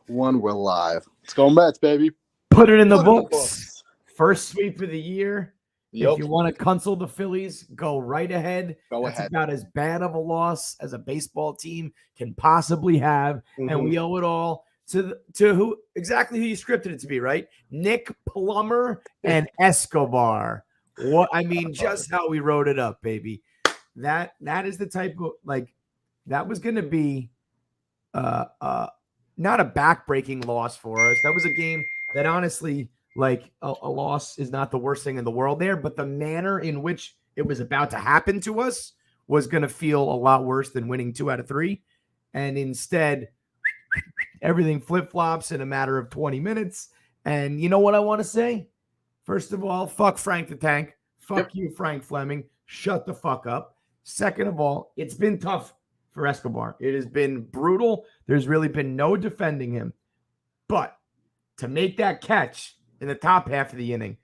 1, we're live. Let's go Mets, baby. Put it in the books. First sweep of the year. Yep. If you want to console the Phillies, go right ahead. That's about as bad of a loss as a baseball team can possibly have. Mm-hmm. And we owe it all to who exactly who you scripted it to be, right? Nick Plummer and Escobar. What I mean, just how we wrote it up, baby. That is the type of that was going to be not a back-breaking loss for us. That was a game that honestly, a loss is not the worst thing in the world there, but the manner in which it was about to happen to us was going to feel a lot worse than winning 2 out of 3. And instead, everything flip-flops in a matter of 20 minutes. And you know what I want to say? First of all, fuck Frank the Tank. Fuck you, Frank Fleming. Shut the fuck up. Second of all, it's been tough for Escobar. It has been brutal. There's really been no defending him. But to make that catch in the top half of the inning,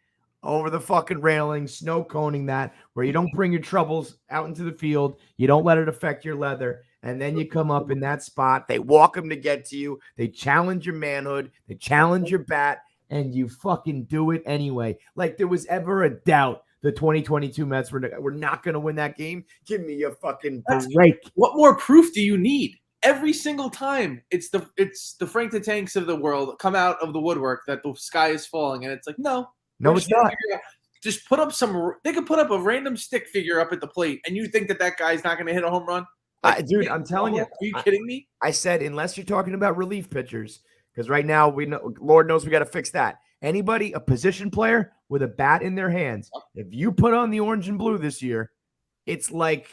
over the fucking railing, snow coning that, where you don't bring your troubles out into the field, you don't let it affect your leather, and then you come up in that spot, they walk them to get to you, they challenge your manhood, they challenge your bat, and you fucking do it anyway. Like there was ever a doubt the 2022 Mets were not going to win that game? Give me a fucking break. What more proof do you need? Every single time it's the Frank the Tanks of the world come out of the woodwork that the sky is falling, and it's like, no, it's not. Just put up they could put up a random stick figure up at the plate, and you think that guy's not going to hit a home run? Dude, I'm telling you. Are you kidding me? I said, unless you're talking about relief pitchers, because right now we know, Lord knows we got to fix that. Anybody, a position player with a bat in their hands, if you put on the orange and blue this year, it's like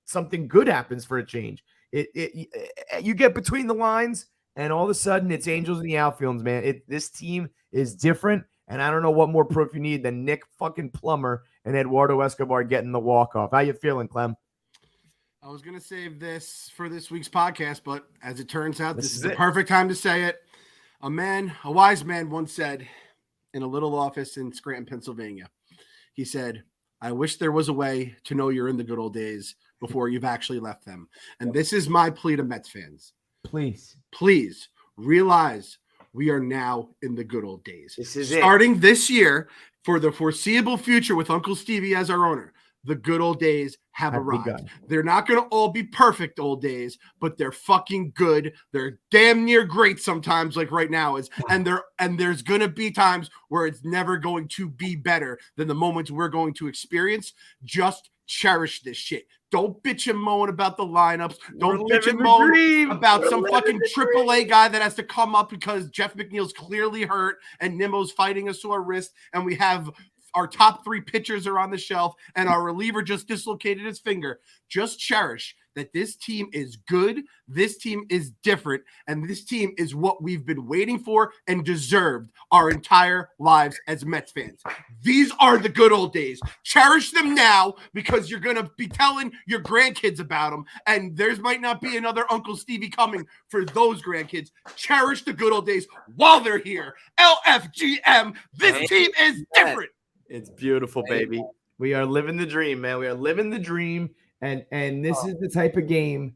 something good happens for a change. You get between the lines, and all of a sudden it's angels in the outfields, man. This team is different, and I don't know what more proof you need than Nick fucking Plummer and Eduardo Escobar getting the walk-off. How you feeling, Clem? I was going to save this for this week's podcast, but as it turns out, this is the perfect time to say it. A wise man once said in a little office in Scranton, Pennsylvania, he said, I wish there was a way to know you're in the good old days before you've actually left them. And this is my plea to Mets fans. Please realize we are now in the good old days. This is starting this year for the foreseeable future with Uncle Stevie as our owner. The good old days have arrived. Begun. They're not going to all be perfect old days, but they're fucking good. They're damn near great sometimes, like right now is. And there's going to be times where it's never going to be better than the moments we're going to experience. Just cherish this shit. Don't bitch and moan about the lineups. Don't bitch and moan about some fucking AAA guy that has to come up because Jeff McNeil's clearly hurt and Nimmo's fighting a sore wrist, and we have our top 3 pitchers are on the shelf, and our reliever just dislocated his finger. Just cherish that this team is good, this team is different, and this team is what we've been waiting for and deserved our entire lives as Mets fans. These are the good old days. Cherish them now, because you're going to be telling your grandkids about them, and there might not be another Uncle Stevie coming for those grandkids. Cherish the good old days while they're here. LFGM, this team is different. It's beautiful, baby. We are living the dream, man. We are living the dream. And this is the type of game.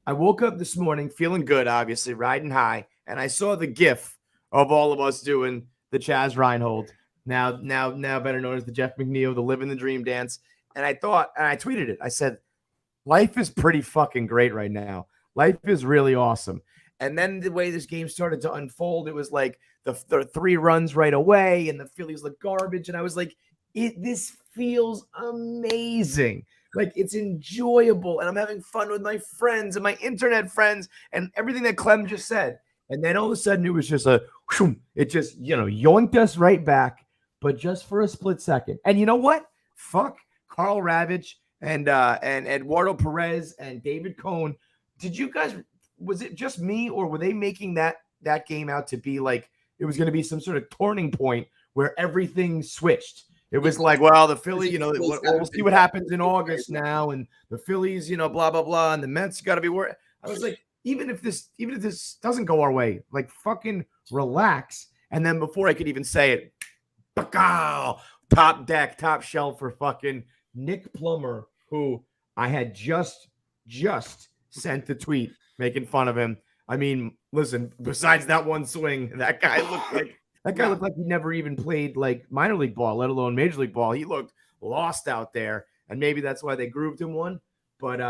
I woke up this morning feeling good, obviously, riding high. And I saw the gif of all of us doing the Chaz Reinhold. Now better known as the Jeff McNeil, the living the dream dance. And I thought, and I tweeted it. I said, life is pretty fucking great right now. Life is really awesome. And then the way this game started to unfold, it was like the 3 runs right away, and the Phillies look garbage. And I was like, this feels amazing. Like, it's enjoyable, and I'm having fun with my friends and my internet friends and everything that Clem just said. And then all of a sudden, it was just it just, yoinked us right back, but just for a split second. And you know what? Fuck Carl Ravitch and Eduardo Perez and David Cohn. Was it just me, or were they making that game out to be like it was going to be some sort of turning point where everything switched? It was like, well, the Phillies, we'll see what happens in August now, and the Phillies, blah blah blah, and the Mets got to be worried. I was like, even if this doesn't go our way, like fucking relax. And then before I could even say it, top deck, top shelf for fucking Nick Plummer, who I had just sent the tweet making fun of him. I mean, listen, besides that one swing, that guy looked like he never even played like minor league ball, let alone major league ball. He looked lost out there, and maybe that's why they grooved him one. But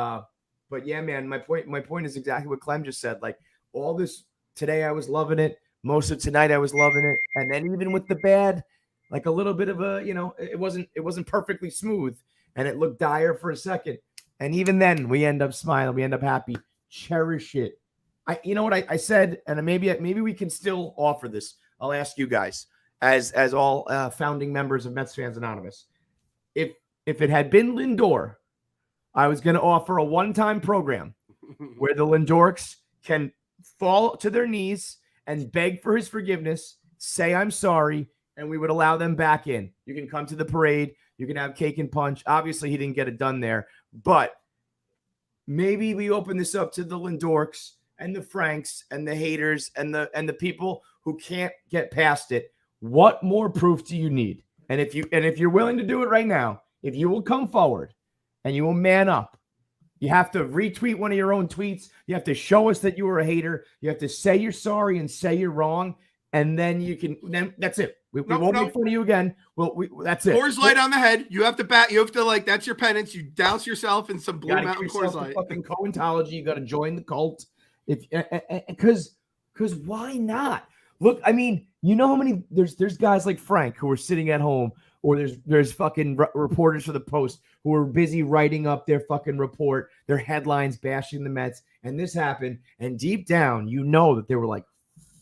yeah, man, my point is exactly what Clem just said. Like all this today, I was loving it. Most of tonight, I was loving it, and then even with the bad, like a little bit of a, it wasn't perfectly smooth, and it looked dire for a second, and even then, we end up smiling, we end up happy. Cherish it. You know what I said, and maybe we can still offer this. I'll ask you guys, as all founding members of Mets Fans Anonymous, if it had been Lindor, I was going to offer a one-time program where the Lindorks can fall to their knees and beg for his forgiveness, say I'm sorry, and we would allow them back in. You can come to the parade. You can have cake and punch. Obviously, he didn't get it done there, but maybe we open this up to the Lindorks and the Franks and the haters and the people who can't get past it. What more proof do you need? And if you're willing to do it right now, if you will come forward and you will man up, you have to retweet one of your own tweets. You have to show us that you were a hater. You have to say you're sorry and say you're wrong. And then then that's it. We won't make fun of you again. That's it. Coors Light on the head. You have to bat. You have to that's your penance. You douse yourself in some Blue Mountain Coors Light. Fucking Coentology. You got to join the cult. Because why not? Look, I mean, you know how many there's guys like Frank who are sitting at home, or there's fucking reporters for the Post who are busy writing up their fucking report, their headlines bashing the Mets, and this happened, and deep down, you know that they were like,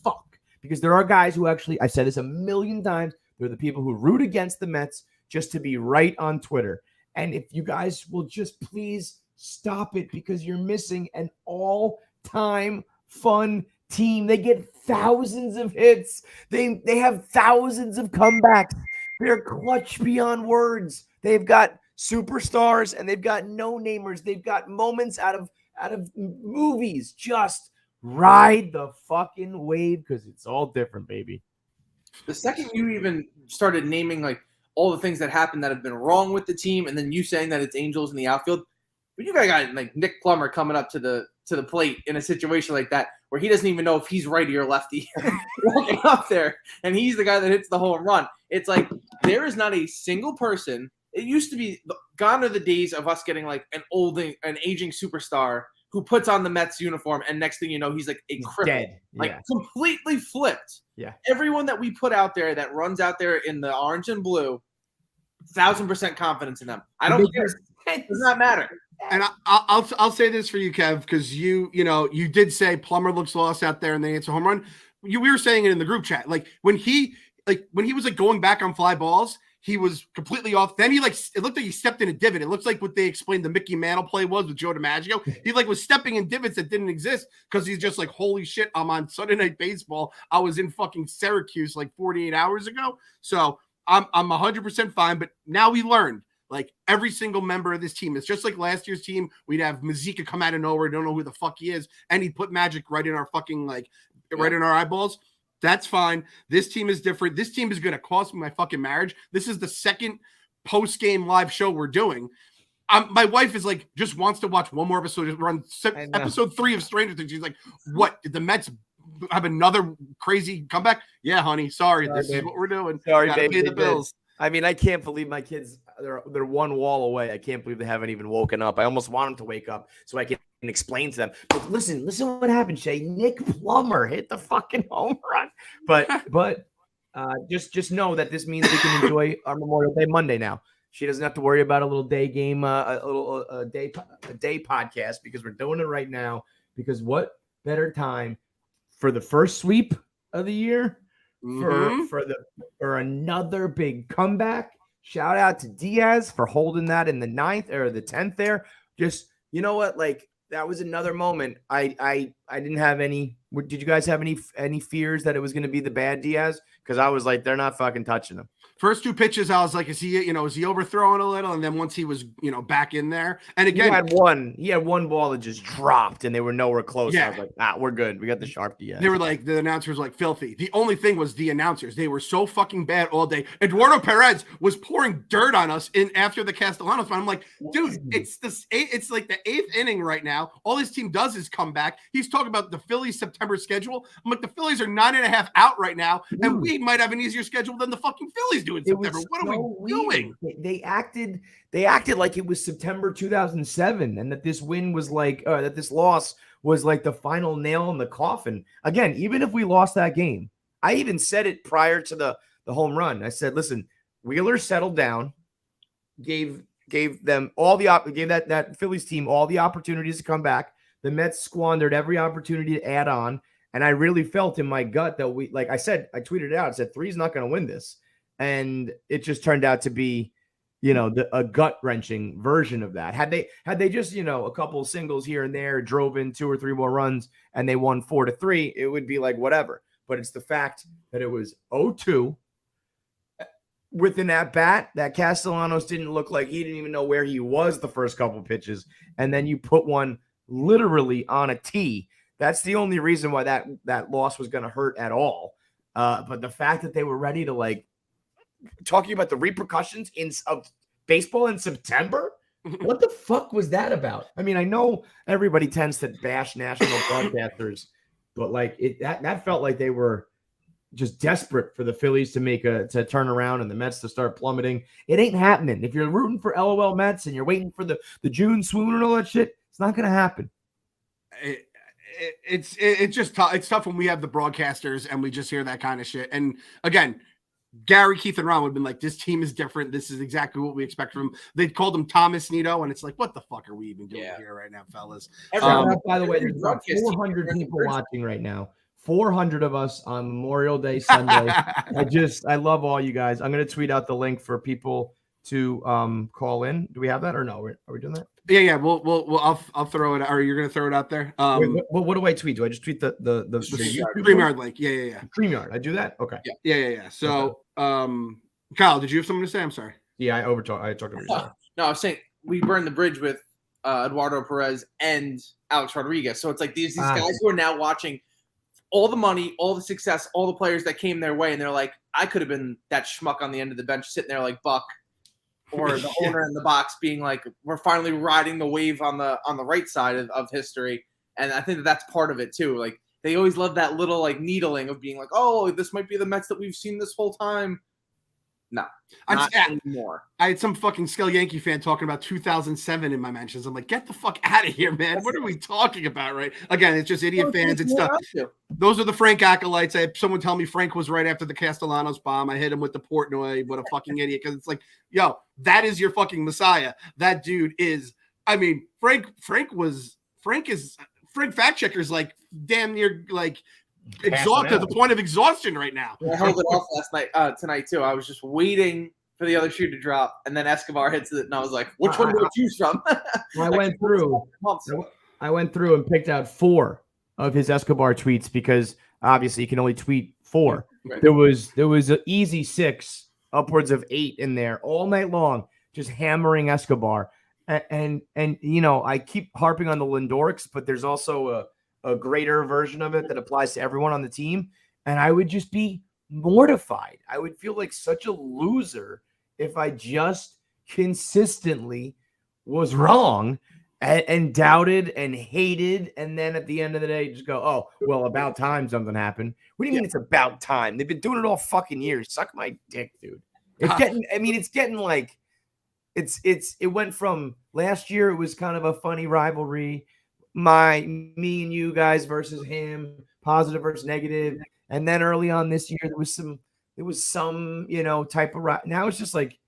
fuck, because there are guys who actually, I said this a million times, they're the people who root against the Mets just to be right on Twitter, and if you guys will just please stop it, because you're missing an all-time fun team. They get thousands of hits. They have thousands of comebacks. They're clutch beyond words. They've got superstars and they've got no-namers. They've got moments out of movies. Just ride the fucking wave, because it's all different, baby. The second you even started naming like all the things that happened that have been wrong with the team, and then you saying that it's Angels in the outfield, but you got like Nick Plummer coming up to the plate in a situation like that where he doesn't even know if he's righty or lefty walking up there, and he's the guy that hits the home run. It's like there is not a single person. It used to be gone are the days of us getting like an aging superstar who puts on the Mets uniform, and next thing you know, he's like a cripple, dead. like completely flipped. Yeah. Everyone that we put out there that runs out there in the orange and blue, 1,000% confidence in them. I don't care. It does not matter. And I'll say this for you, Kev, because you did say Plummer looks lost out there and they hits a home run. We were saying it in the group chat. Like when he was like going back on fly balls, he was completely off. Then it looked like he stepped in a divot. It looks like what they explained the Mickey Mantle play was with Joe DiMaggio. He was stepping in divots that didn't exist because he's just like, holy shit, I'm on Sunday Night Baseball. I was in fucking Syracuse like 48 hours ago. So I'm 100% fine. But now we learned. Like every single member of this team, it's just like last year's team. We'd have Mazika come out of nowhere, don't know who the fuck he is, and he'd put magic right in our fucking right in our eyeballs. That's fine. This team is different. This team is going to cost me my fucking marriage. This is the second post-game live show we're doing. My wife is like, just wants to watch one more episode. We're on episode 3 of Stranger Things. She's like, what? Did the Mets have another crazy comeback? Yeah, honey. Sorry. This is what we're doing. Sorry, baby. Pay the bills. I mean, I can't believe my kids, they're one wall away. I can't believe they haven't even woken up. I almost want them to wake up so I can explain to them. But listen what happened, Shay. Nick Plummer hit the fucking home run. But just know that this means we can enjoy our Memorial Day Monday now. She doesn't have to worry about a little day game, a day podcast, because we're doing it right now. Because what better time for the first sweep of the year? For another big comeback. Shout out to Diaz for holding that in the 9th or the 10th there. Just, you know what, like that was another moment. I didn't have any. Did you guys have any fears that it was going to be the bad Diaz? Because I was like, they're not fucking touching him. First 2 pitches, I was like, is he overthrowing a little? And then once he was, back in there, and again, he had one ball that just dropped, and they were nowhere close. Yeah. I was like, we're good. We got the sharp Diaz. They were like, the announcers like filthy. The only thing was the announcers. They were so fucking bad all day. Eduardo Perez was pouring dirt on us after the Castellanos. I'm like, dude, it's like the 8th inning right now. All his team does is come back. He's talk about the Phillies September schedule. I'm like, the Phillies are 9.5 out right now, and we might have an easier schedule than the fucking Phillies do in September. What are we doing? They acted like it was September 2007, and that this win was like that this loss was like the final nail in the coffin. Again, even if we lost that game, I even said it prior to the home run. I said, listen, Wheeler settled down, gave them all gave that Phillies team all the opportunities to come back. The Mets squandered every opportunity to add on. And I really felt in my gut that like I said, I tweeted it out. I said, 3's not going to win this. And it just turned out to be, a gut wrenching version of that. Had they just, a couple of singles here and there, drove in 2 or 3 more runs and they won 4-3, it would be like whatever. But it's the fact that it was 0-2 with an at bat that Castellanos didn't look like he didn't even know where he was the first couple of pitches. And then you put one literally on a tee. That's the only reason why that loss was going to hurt at all. But the fact that they were ready to talking about the repercussions of baseball in September, what the fuck was that about? I mean, I know everybody tends to bash national broadcasters, but that felt like they were just desperate for the Phillies to turn around and the Mets to start plummeting. It ain't happening. If you're rooting for LOL Mets and you're waiting for the June swoon and all that shit, it's not going to happen. It's just tough. It's tough when we have the broadcasters and we just hear that kind of shit. And again, Gary, Keith, and Ron would have been like, this team is different. This is exactly what we expect from them. They called him Thomas Nito, and it's like, what the fuck are we even doing here right now, fellas? By the way, there's about 400 people watching right now. 400 of us on Memorial Day Sunday. I love all you guys. I'm going to tweet out the link for people to call in. Do we have that or no? Are we doing that? Yeah. I'll throw it. Or you're going to throw it out there? What do I tweet? Do I just tweet the StreamYard link? Yeah. StreamYard. I do that? Okay. Yeah. So, Kyle, did you have something to say? I'm sorry. Yeah, I talked over you. No, I was saying we burned the bridge with Eduardo Perez and Alex Rodriguez. So it's like these guys who are now watching all the money, all the success, all the players that came their way, and they're like, I could have been that schmuck on the end of the bench sitting there like Buck or the owner in the box being like, we're finally riding the wave on the right side of history. And I think that's part of it too. Like they always love that little needling of being like, oh, this might be the Mets that we've seen this whole time. No, not anymore. I had some fucking Skell Yankee fan talking about 2007 in my mentions. I'm like, get the fuck out of here, man. What are we talking about, right? Again, it's just idiot fans and stuff. Those are the Frank acolytes. I had someone tell me Frank was right after the Castellanos bomb. I hit him with the Portnoy. What a fucking idiot. Because it's like, yo, that is your fucking Messiah. That dude is, Frank fact checker's like damn near exhausted to the point of exhaustion right now. I held it off tonight too. I was just waiting for the other shoe to drop, and then Escobar hits it, and I was like, "Which one do I choose from?" I went through and picked out 4 of his Escobar tweets because obviously you can only tweet 4. Right. There was an easy 6, upwards of 8 in there all night long, just hammering Escobar. And I keep harping on the Lindorics, but there's also a greater version of it that applies to everyone on the team. And I would just be mortified. I would feel like such a loser if I just consistently was wrong and doubted and hated. And then at the end of the day, just go, oh, well, about time something happened. What do you mean it's about time? They've been doing it all fucking years. Suck my dick, dude. It went from last year. It was kind of a funny rivalry. Me and you guys versus him, positive versus negative. And then early on this year, there was some type of now it's just like,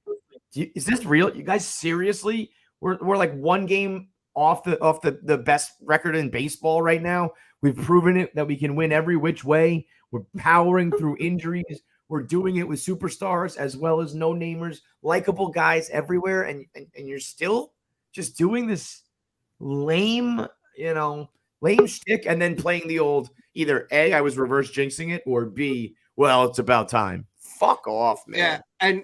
is this real? You guys seriously? We're like 1 game off the best record in baseball right now. We've proven it that we can win every which way. We're powering through injuries. We're doing it with superstars as well as no-namers, likable guys everywhere. And you're still just doing this lame shtick and then playing the old either A, I was reverse jinxing it, or B, well, it's about time. Fuck off, man. Yeah, and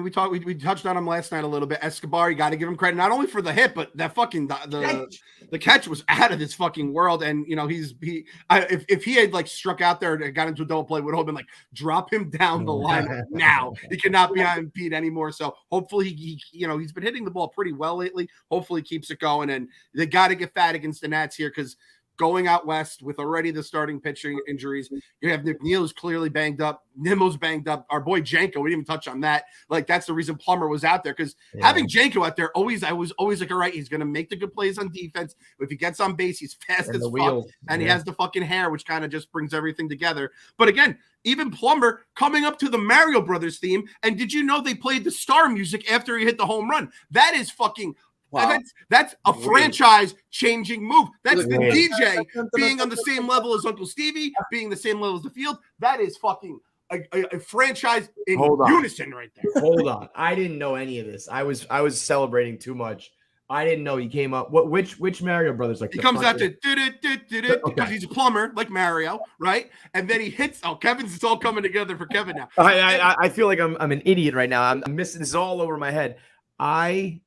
we touched on him last night a little bit. Escobar, you got to give him credit not only for the hit, but that fucking the catch was out of this fucking world. And if he had struck out there and got into a double play, would have been like, drop him down the line now. He cannot be on Pete anymore. So hopefully he's been hitting the ball pretty well lately. Hopefully he keeps it going, and they got to get fat against the Nats here because going out west with already the starting pitching injuries. You have Nick Neal's clearly banged up. Nimmo's banged up. Our boy Janko, we didn't even touch on that. Like, that's the reason Plummer was out there, because having Janko out there, I was always like, all right, he's going to make the good plays on defense. If he gets on base, he's fast as fuck. And he has the fucking hair, which kind of just brings everything together. But again, even Plumber coming up to the Mario Brothers theme. And did you know they played the star music after he hit the home run? That is fucking wow. That's a franchise-changing move. That's the DJ being on the same level as Uncle Stevie, being the same level as the field. That is fucking a franchise in unison right there. Hold on. I didn't know any of this. I was celebrating too much. I didn't know he came up. Which Mario Brothers? Like, he comes out to because he's a plumber like Mario, right? And then he hits. Oh, Kevin's, it's all coming together for Kevin now. I feel like I'm an idiot right now. I'm missing this all over my head. Nick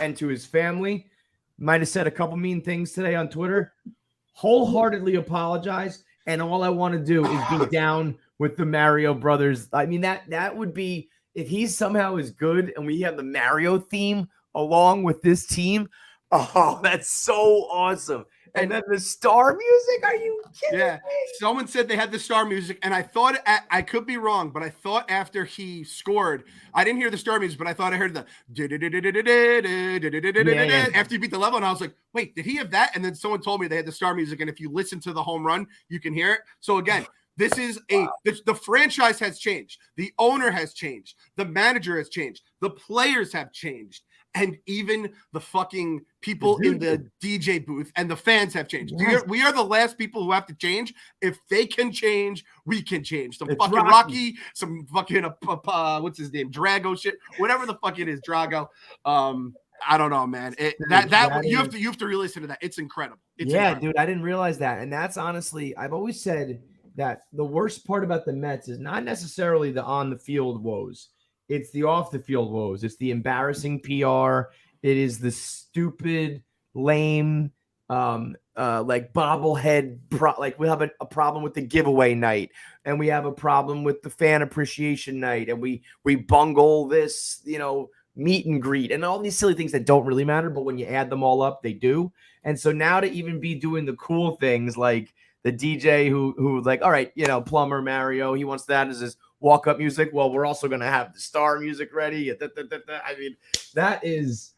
and to his family might have said a couple mean things today on Twitter. Wholeheartedly apologize, and all I want to do is be down with the Mario Brothers. I mean, that would be, if he somehow is good and we have the Mario theme along with this team. Oh, that's so awesome. And then the star music? Are you kidding me? Someone said they had the star music, and I thought, I could be wrong, but I thought after he scored, I didn't hear the star music, but I thought I heard the after he beat the level, and I was like, wait, did he have that? And then someone told me they had the star music, and if you listen to the home run, you can hear it. So again, this is the franchise has changed. The owner has changed. The manager has changed. The players have changed. And even the fucking people in the DJ booth and the fans have changed. Yes. We are the last people who have to change. If they can change, we can change. Some fucking Rocky, some fucking what's his name, Drago shit, whatever the fuck it is, Drago. I don't know, man. You have to really listen to that. It's incredible. It's incredible. Dude, I didn't realize that. And that's honestly, I've always said that the worst part about the Mets is not necessarily the on the field woes. It's the off the field woes. It's the embarrassing PR. It is the stupid, lame, like bobblehead. Like we have a problem with the giveaway night, and we have a problem with the fan appreciation night, and we bungle this, meet and greet, and all these silly things that don't really matter. But when you add them all up, they do. And so now to even be doing the cool things like the DJ who like, all right, Plummer, Mario, he wants that as his walk-up music. Well, we're also going to have the star music ready. I mean, that is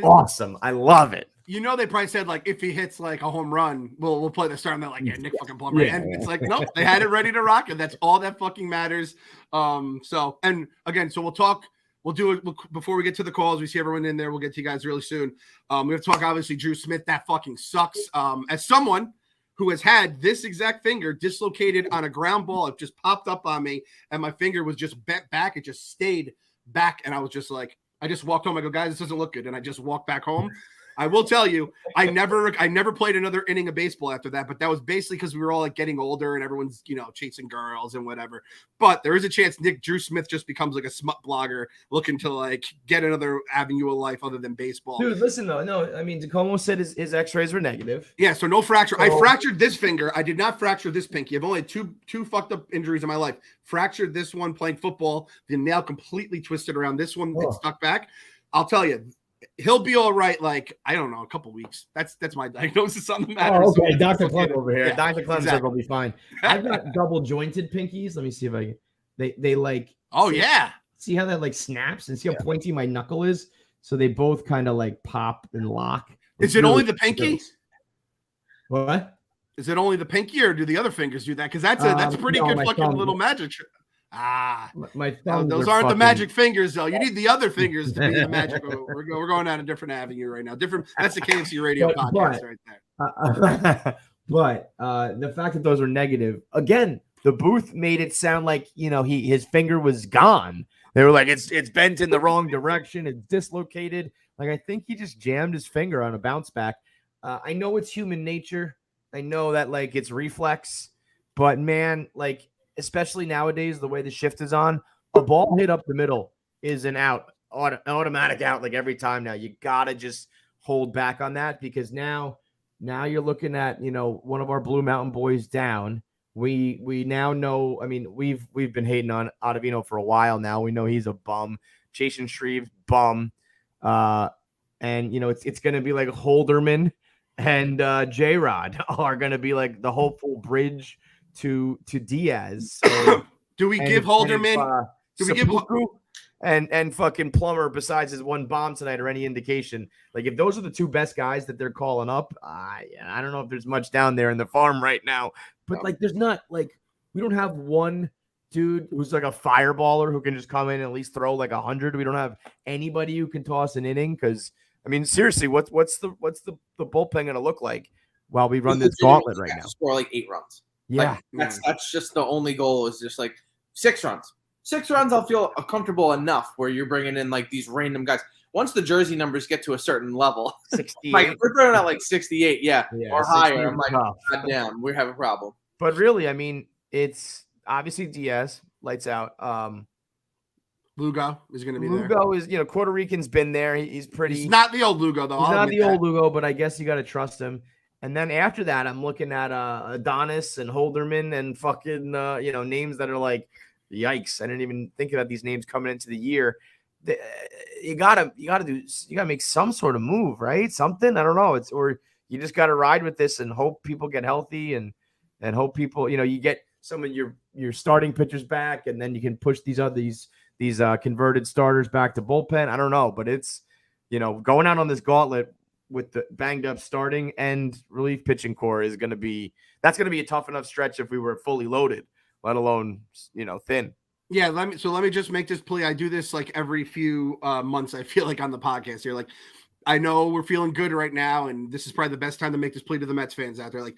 awesome. I love it. They probably said, like, if he hits, like, a home run, we'll play the star. And they're like, Nick fucking Plummer. Yeah. And it's like, no, they had it ready to rock, and that's all that fucking matters. So we'll do it before we get to the calls. We see everyone in there. We'll get to you guys really soon. We have to talk, obviously, Drew Smith. That fucking sucks. As someone who has had this exact finger dislocated on a ground ball, it just popped up on me, and my finger was just bent back. It just stayed back, and I was just like, I just walked home. I go, guys, this doesn't look good, and I just walked back home. I will tell you, I never played another inning of baseball after that, but that was basically because we were all like getting older and everyone's, chasing girls and whatever. But there is a chance Drew Smith just becomes like a smut blogger looking to like get another avenue of life other than baseball. Dude, listen though. No, I mean, DeComo said his x-rays were negative. Yeah, so no fracture. I fractured this finger. I did not fracture this pinky. I've only had two fucked up injuries in my life. Fractured this one playing football. The nail completely twisted around. This one, It stuck back. I'll tell you, he'll be all right. Like, I don't know, a couple weeks. That's my diagnosis on the matter. Oh, okay, Dr. Clem over here. Yeah, Dr. Clem said will be fine. I've got double jointed pinkies. Let me see if I can. They like. Oh yeah. See how that like snaps, and see how pointy my knuckle is. So they both kind of like pop and lock. Is it only the pinky? What? Is it only the pinky, or do the other fingers do that? Because that's a pretty good fucking little magic trick. My thumbs those aren't the magic fingers, though. You need the other fingers to be the magic. We're going down a different avenue right now. That's the KFC radio podcast right there. But the fact that those are negative, again, the booth made it sound like his finger was gone. They were like, it's bent in the wrong direction. It's dislocated. Like, I think he just jammed his finger on a bounce back. I know it's human nature. I know that like it's reflex, but man, like, especially nowadays, the way the shift is on, a ball hit up the middle is an automatic out. Like every time now, you gotta just hold back on that, because now you're looking at one of our Blue Mountain boys down. We now know. I mean, we've been hating on Ottavino for a while now. We know he's a bum. Jason Shreve, bum. and it's going to be like Holderman and J-Rod are going to be like the hopeful bridge to Diaz. So, do we give Holderman? Do we give and fucking Plummer, besides his one bomb tonight, or any indication? Like, if those are the two best guys that they're calling up, I don't know if there's much down there in the farm right now. But like, there's not like we don't have one dude who's like a fireballer who can just come in and at least throw like 100. We don't have anybody who can toss an inning because. I mean, seriously, what's the bullpen going to look like while we run this gauntlet right now? Score like 8 runs. Yeah, like, that's just the only goal is just like 6 runs. 6 runs, I'll feel comfortable enough where you're bringing in like these random guys. Once the jersey numbers get to a certain level, 68. like we're throwing out like 68, or higher. I'm like, tough. God damn, we have a problem. But really, I mean, it's obviously Diaz, lights out. Lugo is going to be there. Lugo is, Puerto Rican's been there. He's pretty. He's not the old Lugo, though. He's not the old Lugo, but I guess you got to trust him. And then after that, I'm looking at Adonis and Holderman and fucking, names that are like, yikes. I didn't even think about these names coming into the year. You gotta make some sort of move, right? Something. I don't know. Or you just got to ride with this and hope people get healthy and hope people, you get some of your starting pitchers back, and then you can push these converted starters back to bullpen. I don't know, but it's, going out on this gauntlet with the banged up starting and relief pitching core is going to be a tough enough stretch if we were fully loaded, let alone, thin. Yeah. Let me just make this plea. I do this like every few months. I feel like on the podcast here, like I know we're feeling good right now, and this is probably the best time to make this plea to the Mets fans out there. Like,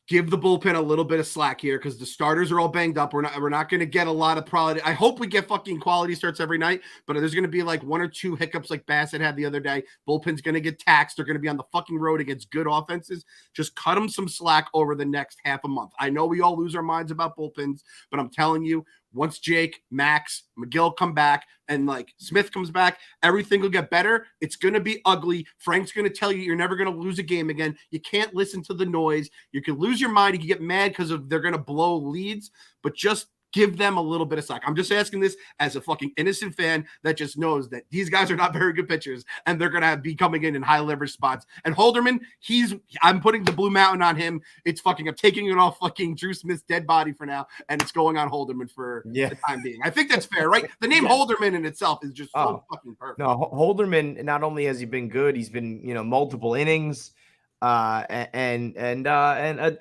give the bullpen a little bit of slack here because the starters are all banged up. We're not going to get a lot of quality. I hope we get fucking quality starts every night, but there's going to be like 1 or 2 hiccups like Bassett had the other day. Bullpen's going to get taxed. They're going to be on the fucking road against good offenses. Just cut them some slack over the next half a month. I know we all lose our minds about bullpens, but I'm telling you, once Jake, Max, McGill come back and like Smith comes back, everything will get better. It's going to be ugly. Frank's going to tell you you're never going to lose a game again. You can't listen to the noise. You can lose your mind. You can get mad because they're going to blow leads, but just give them a little bit of slack. I'm just asking this as a fucking innocent fan that just knows that these guys are not very good pitchers and they're going to be coming in high leverage spots. And Holderman, I'm putting the Blue Mountain on him. I'm taking it off fucking Drew Smith's dead body for now. And it's going on Holderman for the time being. I think that's fair, right? The name Holderman in itselp is just so fucking perfect. No, Holderman, not only has he been good, he's been, multiple innings. And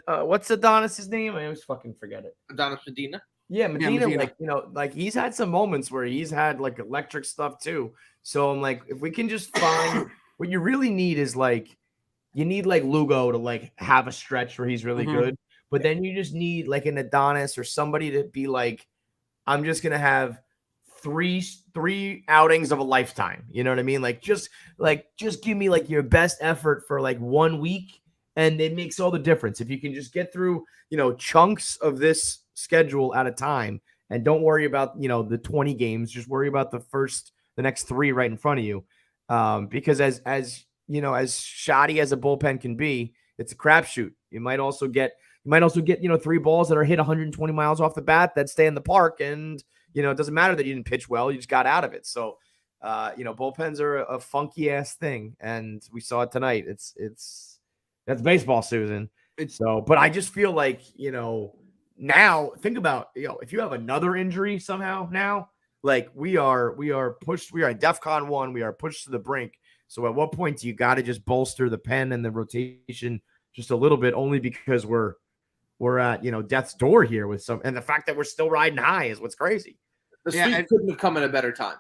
what's Adonis's name? I always fucking forget it. Adonis Medina. Yeah, Medina. Like he's had some moments where he's had like electric stuff too. So I'm like, if we can just find what you really need is like, you need like Lugo to like have a stretch where he's really good, but then you just need like an Adonis or somebody to be like, I'm just gonna have three outings of a lifetime. You know what I mean? Just give me like your best effort for like 1 week, and it makes all the difference. If you can just get through, chunks of this schedule at a time and don't worry about, the 20 games, just worry about the next 3 right in front of you. Because as shoddy as a bullpen can be, it's a crapshoot. You might also get, 3 balls that are hit 120 miles off the bat that stay in the park. And, it doesn't matter that you didn't pitch well, you just got out of it. So, bullpens are a funky ass thing. And we saw it tonight. That's baseball, Susan. But I just feel like, now think about, if you have another injury somehow now, like we are pushed, we are at DEFCON 1, we are pushed to the brink. So at what point do you got to just bolster the pen and the rotation just a little bit, only because we're at, death's door here with and the fact that we're still riding high is what's crazy. The sweep couldn't have come at a better time.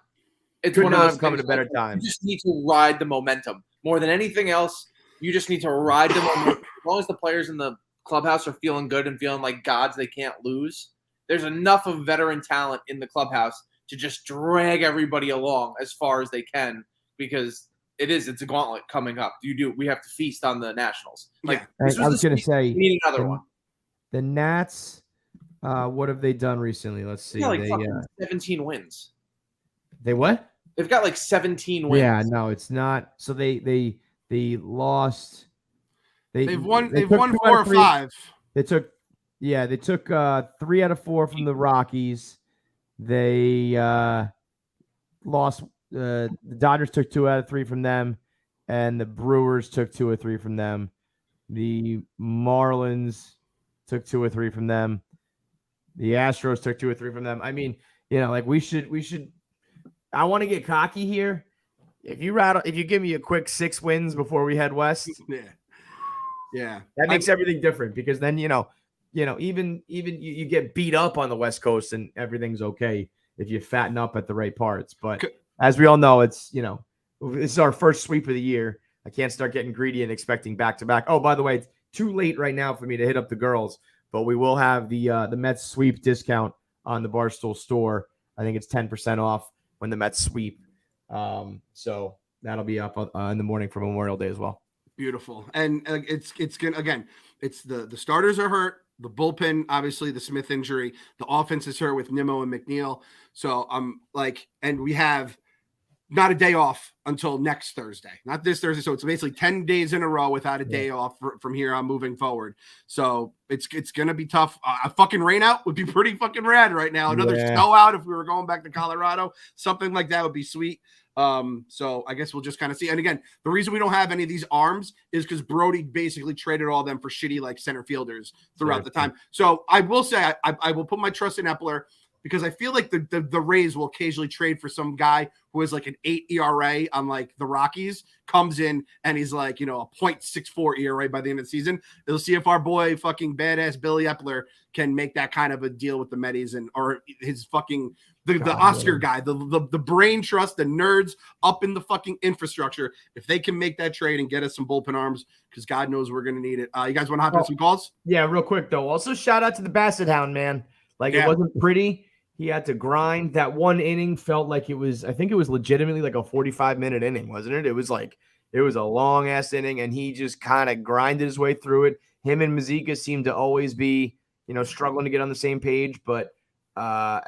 It's could not have come at a better time. You just need to ride the momentum more than anything else. You just need to ride the momentum. As long as the players in the clubhouse are feeling good and feeling like gods they can't lose, there's enough of veteran talent in the clubhouse to just drag everybody along as far as they can, because it's a gauntlet coming up. We have to feast on the Nationals. I was going to say, we need another one. The Nats, what have they done recently? Let's see. They 17 wins. They what? They've got like 17 wins. Yeah, no, it's not. So they lost. They've won 4 or 5. They took 3 out of 4 from the Rockies. They lost the Dodgers took 2 out of 3 from them, and the Brewers took 2 or 3 from them. The Marlins took 2 or 3 from them. The Astros took 2 or 3 from them. I mean, like we should. I want to get cocky here. If you give me a quick 6 wins before we head west, that makes everything different, because then even you get beat up on the West Coast and everything's okay if you fatten up at the right parts. But as we all know, it's our first sweep of the year. I can't start getting greedy and expecting back-to-back. Oh, by the way, it's too late right now for me to hit up the girls, but we will have the Mets sweep discount on the Barstool store. I think it's 10% off when the Mets sweep. So that'll be up in the morning for Memorial Day as well. Beautiful. And it's gonna, again, it's the starters are hurt. The bullpen, obviously, the Smith injury. The offense is hurt with Nimmo and McNeil. So and we have not a day off until next Thursday, not this Thursday. So it's basically 10 days in a row without a day off from here on moving forward. So it's going to be tough. A fucking rain out would be pretty fucking rad right now. Another snow out if we were going back to Colorado, something like that would be sweet. So I guess we'll just kind of see. And again, the reason we don't have any of these arms is because Brody basically traded all of them for shitty center fielders throughout the time. So I will say I will put my trust in Epler, because I feel like the Rays will occasionally trade for some guy who has an 8 ERA on the Rockies, comes in and he's a 0.64 ERA by the end of the season. They'll see if our boy fucking badass Billy Epler can make that kind of a deal with the Metis or his fucking the Oscar guy, the brain trust, the nerds up in the fucking infrastructure. If they can make that trade and get us some bullpen arms, because God knows we're gonna need it. You guys want to hop in some calls? Yeah, real quick though. Also, shout out to the Basset Hound, man. It wasn't pretty. He had to grind. That one inning felt like it was, I think it was legitimately a 45-minute inning, wasn't it? It was a long ass inning, and he just kind of grinded his way through it. Him and Mazika seemed to always be, struggling to get on the same page, but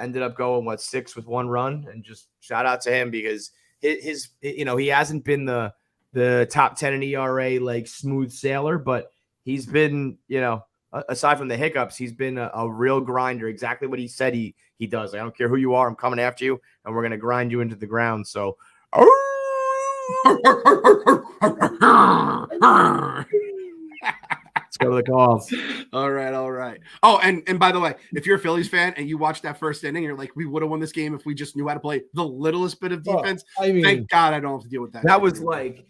ended up going 6 with 1 run. And just shout out to him, because his he hasn't been the top 10 in ERA smooth sailor, but he's been, aside from the hiccups, he's been a real grinder. Exactly what he said he does. I don't care who you are. I'm coming after you, and we're going to grind you into the ground. So let's go to the calls. All right. Oh, and by the way, if you're a Phillies fan and you watch that first inning, you're like, we would have won this game if we just knew how to play the littlest bit of defense. Thank God I don't have to deal with that. That was they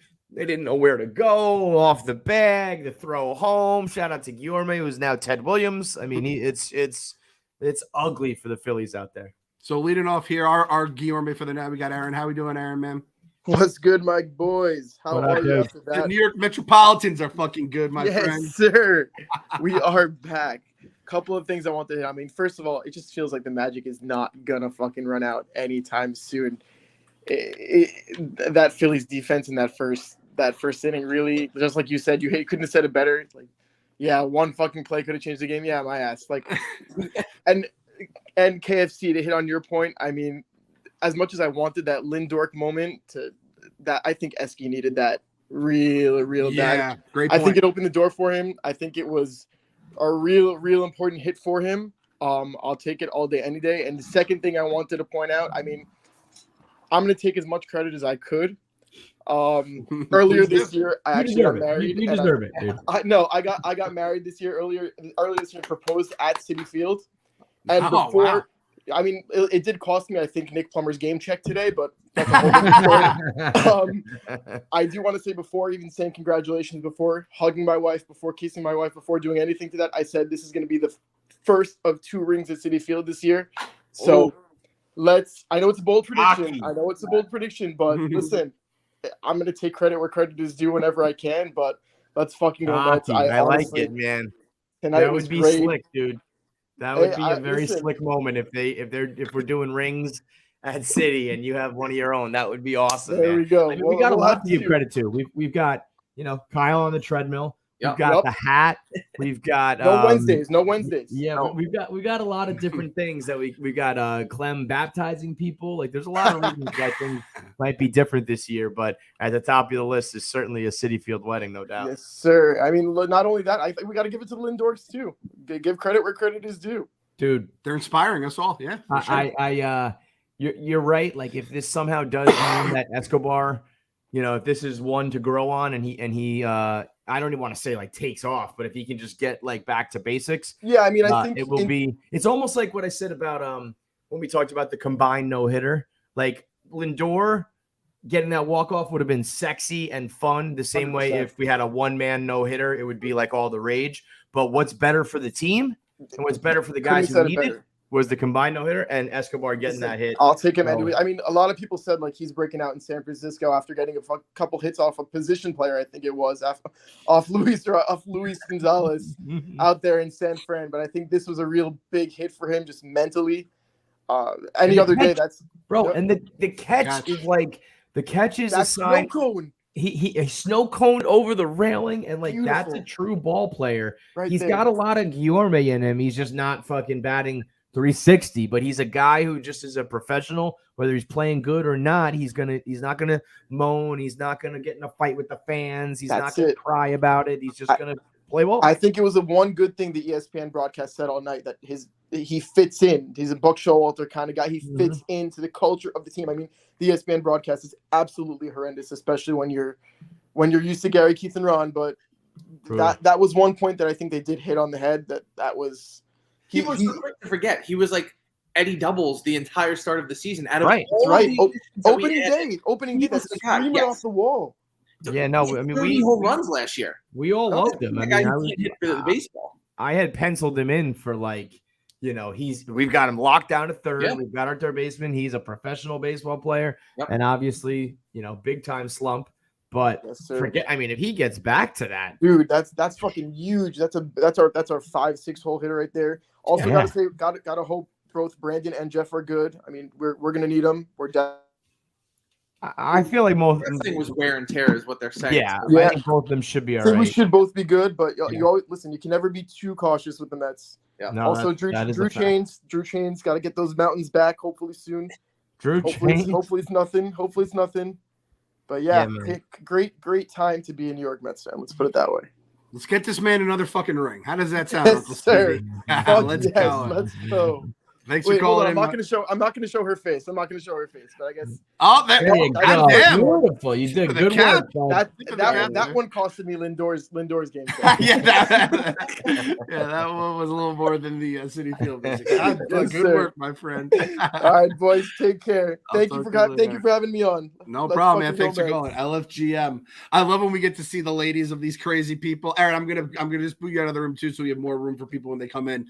didn't know where to go, off the bag, the throw home. Shout out to Guillorme, who's now Ted Williams. I mean, it's ugly for the Phillies out there. So leading off here, our Guillorme for the night, we got Aaron. How we doing, Aaron, man? What's good, my boys? How are you after that? The New York Metropolitans are fucking good, my friend. Yes, sir. We are back. Couple of things I want to hit. I mean, first of all, it just feels like the magic is not gonna fucking run out anytime soon. That Phillies defense in that first inning, really, just like you said, couldn't have said it better. It's one fucking play could have changed the game. Yeah, my ass. And KFC, to hit on your point, I mean, as much as I wanted that Lindor moment, I think Esky needed that real bad. Yeah, great point. I think it opened the door for him. I think it was a real important hit for him. I'll take it all day, any day. And the second thing I wanted to point out, I mean, I'm going to take as much credit as I could. Earlier this year, I actually got married. You deserve it, dude. I got married this year. Earlier this year, proposed at Citi Field, and before, I mean, it did cost me, I think, Nick Plummer's game check today, but that's a whole different story. I do want to say, before even saying congratulations, before hugging my wife, before kissing my wife, before doing anything to that, I said this is going to be the first of 2 rings at Citi Field this year. So I know it's a bold prediction. But listen, I'm going to take credit where credit is due whenever I can, but let's fucking go nuts. I honestly, like it, man. That would be great. Slick, dude. That would be a very slick moment if we're doing rings at Citi and you have one of your own. That would be awesome. There we go. I mean, we got a lot to give credit to. We've got Kyle on the treadmill. We've got the hat. We've got no Wednesdays. Yeah, we've got a lot of different things that we got Clem baptizing people. There's a lot of reasons that things might be different this year, but at the top of the list is certainly a Citi Field wedding, no doubt. Yes, sir. I mean, not only that, I think we got to give it to the Lindors too. Give credit where credit is due. Dude, they're inspiring us all. Yeah. Sure. you're right. Like if this somehow does mean that Escobar, if this is one to grow on, and he I don't even want to say like takes off, but if he can just get like back to basics, yeah, I mean, I think it will be. It's almost like what I said about when we talked about the combined no hitter, like Lindor getting that walk off would have been sexy and fun. The same 100%. Way if we had a one man no hitter, it would be like all the rage. But what's better for the team and what's better for the guys who need it was the combined no hitter and Escobar getting that hit. I'll take him anyway. I mean, a lot of people said like he's breaking out in San Francisco after getting a couple hits off a position player. I think it was off Luis Gonzalez out there in San Fran. But I think this was a real big hit for him, just mentally. Any other day, that's bro. Yep. And the catch is like the catch is a sign. Snow cone. He snow coned over the railing, and like beautiful. That's a true ball player. Right he's there. Got a lot of Guillorme in him. He's just not fucking batting 360, but he's a guy who just is a professional, whether he's playing good or not. He's not gonna moan. He's not gonna get in a fight with the fans. He's not gonna cry about it. He's just gonna play ball. I think it was the one good thing the ESPN broadcast said all night, that he fits in. He's a Buck Showalter kind of guy. He fits into the culture of the team. I mean, the ESPN broadcast is absolutely horrendous, especially when you're used to Gary, Keith, and Ron. But that was one point that I think they did hit on the head. That was. He was so quick to forget. He was like Eddie Doubles the entire start of the season. Right. Opening day. That's screaming off the wall. Yeah, no, I mean, 30 home runs last year. We all loved him. I mean, hit for the baseball. I had penciled him in for like, we've got him locked down to third. Yeah. We've got our third baseman. He's a professional baseball player, and obviously, big time slump. But if he gets back to that, dude, that's fucking huge. That's our 5-6 hole hitter right there. Also, gotta hope both Brandon and Jeff are good. I mean, we're gonna need them. I feel like most thing was wear and tear is what they're saying. Yeah. I think both of them should be all right. We should both be good, but you always listen. You can never be too cautious with the Mets. Yeah. No, also, Drew Chains got to get those mountains back. Hopefully soon. Hopefully it's nothing. But great time to be a New York Mets fan. Let's put it that way. Let's get this man another fucking ring. How does that sound, Uncle Stevie? Let's go. Let's go. Thanks for calling. I'm not going to show her face. But I guess. Oh, goddamn! Beautiful. You did good work. That one costed me Lindor's game. That one was a little more than the Citi Field visit. Good work, my friend. All right, boys, take care. Thank you for having me on. No problem, man. Thanks for calling. LFGM. I love when we get to see the ladies of these crazy people. Aaron, I'm gonna just put you out of the room too, so we have more room for people when they come in.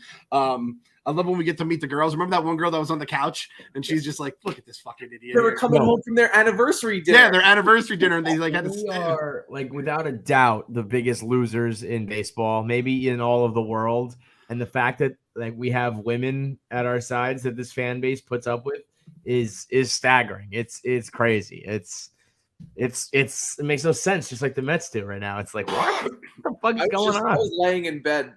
I love when we get to meet the girls. Remember that one girl that was on the couch and she's just like, look at this fucking idiot. They were coming home from their anniversary dinner. Yeah, their anniversary dinner. And they like had to stay. Are like without a doubt the biggest losers in baseball, maybe in all of the world. And the fact that like we have women at our sides that this fan base puts up with is staggering. It's crazy. It makes no sense, just like the Mets do right now. It's like, what the fuck is going on? I was laying in bed